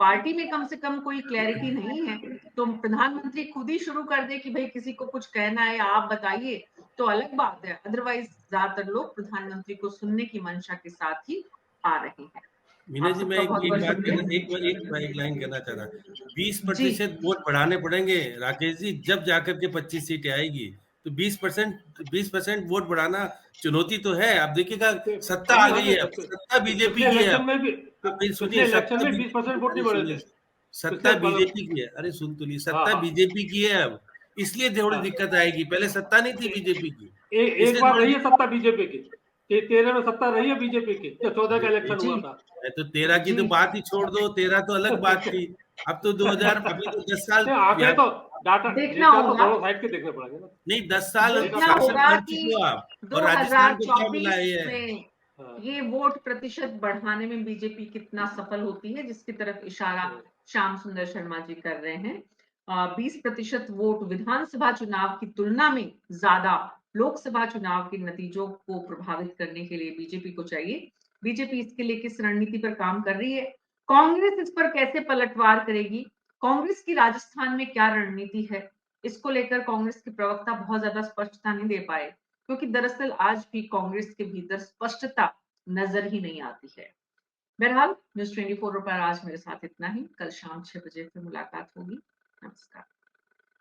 पार्टी में कम से कम कोई क्लैरिटी नहीं है। तो प्रधानमंत्री खुद ही शुरू कर दे कि भाई किसी को कुछ कहना है आप बताइए तो अलग बात है, अदरवाइज ज्यादातर लोग प्रधानमंत्री को सुनने की मंशा के साथ ही आ रहे हैं। मीना जी, मैं एक लाइन कहना चाह रहा 20% वोट बढ़ाने पड़ेंगे राकेश जी, जब जाकर के 25 सीटें आएगी। तो 20% वोट बढ़ाना चुनौती तो है। आप देखिएगा सत्ता आ गई है, अब सत्ता बीजेपी की है। सुनिए, सत्ता बीजेपी की है। अरे सुन तो ली, सत्ता बीजेपी की है अब, इसलिए थोड़ी दिक्कत आएगी। पहले सत्ता नहीं थी बीजेपी की। एक बार रही है सत्ता बीजेपी की, 13 में सत्ता रही है बीजेपी की, जब 14 का इलेक्शन हुआ था। तो 13 की तो बात ही छोड़ दो, 13 तो अलग बात थी। अब तो 2000, अभी तो 10 साल आगे तो डाटा देखना होगा, दोनों साइड के देखने पड़ेंगे ना। नहीं, 10 साल शासन कर चुके हो आप, और राजस्थान को क्या मिला है? ये वोट प्रतिशत बढ़ाने में बीजेपी कितना सफल होती है, जिसकी तरफ इशारा श्याम सुंदर शर्मा जी कर रहे हैं। 20% वोट विधानसभा चुनाव की तुलना में ज्यादा लोकसभा चुनाव के नतीजों को प्रभावित करने के लिए बीजेपी को चाहिए। बीजेपी इसके लिए किस रणनीति पर काम कर रही है, कांग्रेस इस पर कैसे पलटवार करेगी, कांग्रेस की राजस्थान में क्या रणनीति है, इसको लेकर कांग्रेस के प्रवक्ता बहुत ज्यादा स्पष्टता नहीं दे पाए, क्योंकि दरअसल आज भी कांग्रेस के भीतर स्पष्टता नजर ही नहीं आती है। बहरहाल न्यूज़ 24 पर आज मेरे साथ इतना ही। कल शाम 6 बजे फिर मुलाकात होगी। नमस्कार।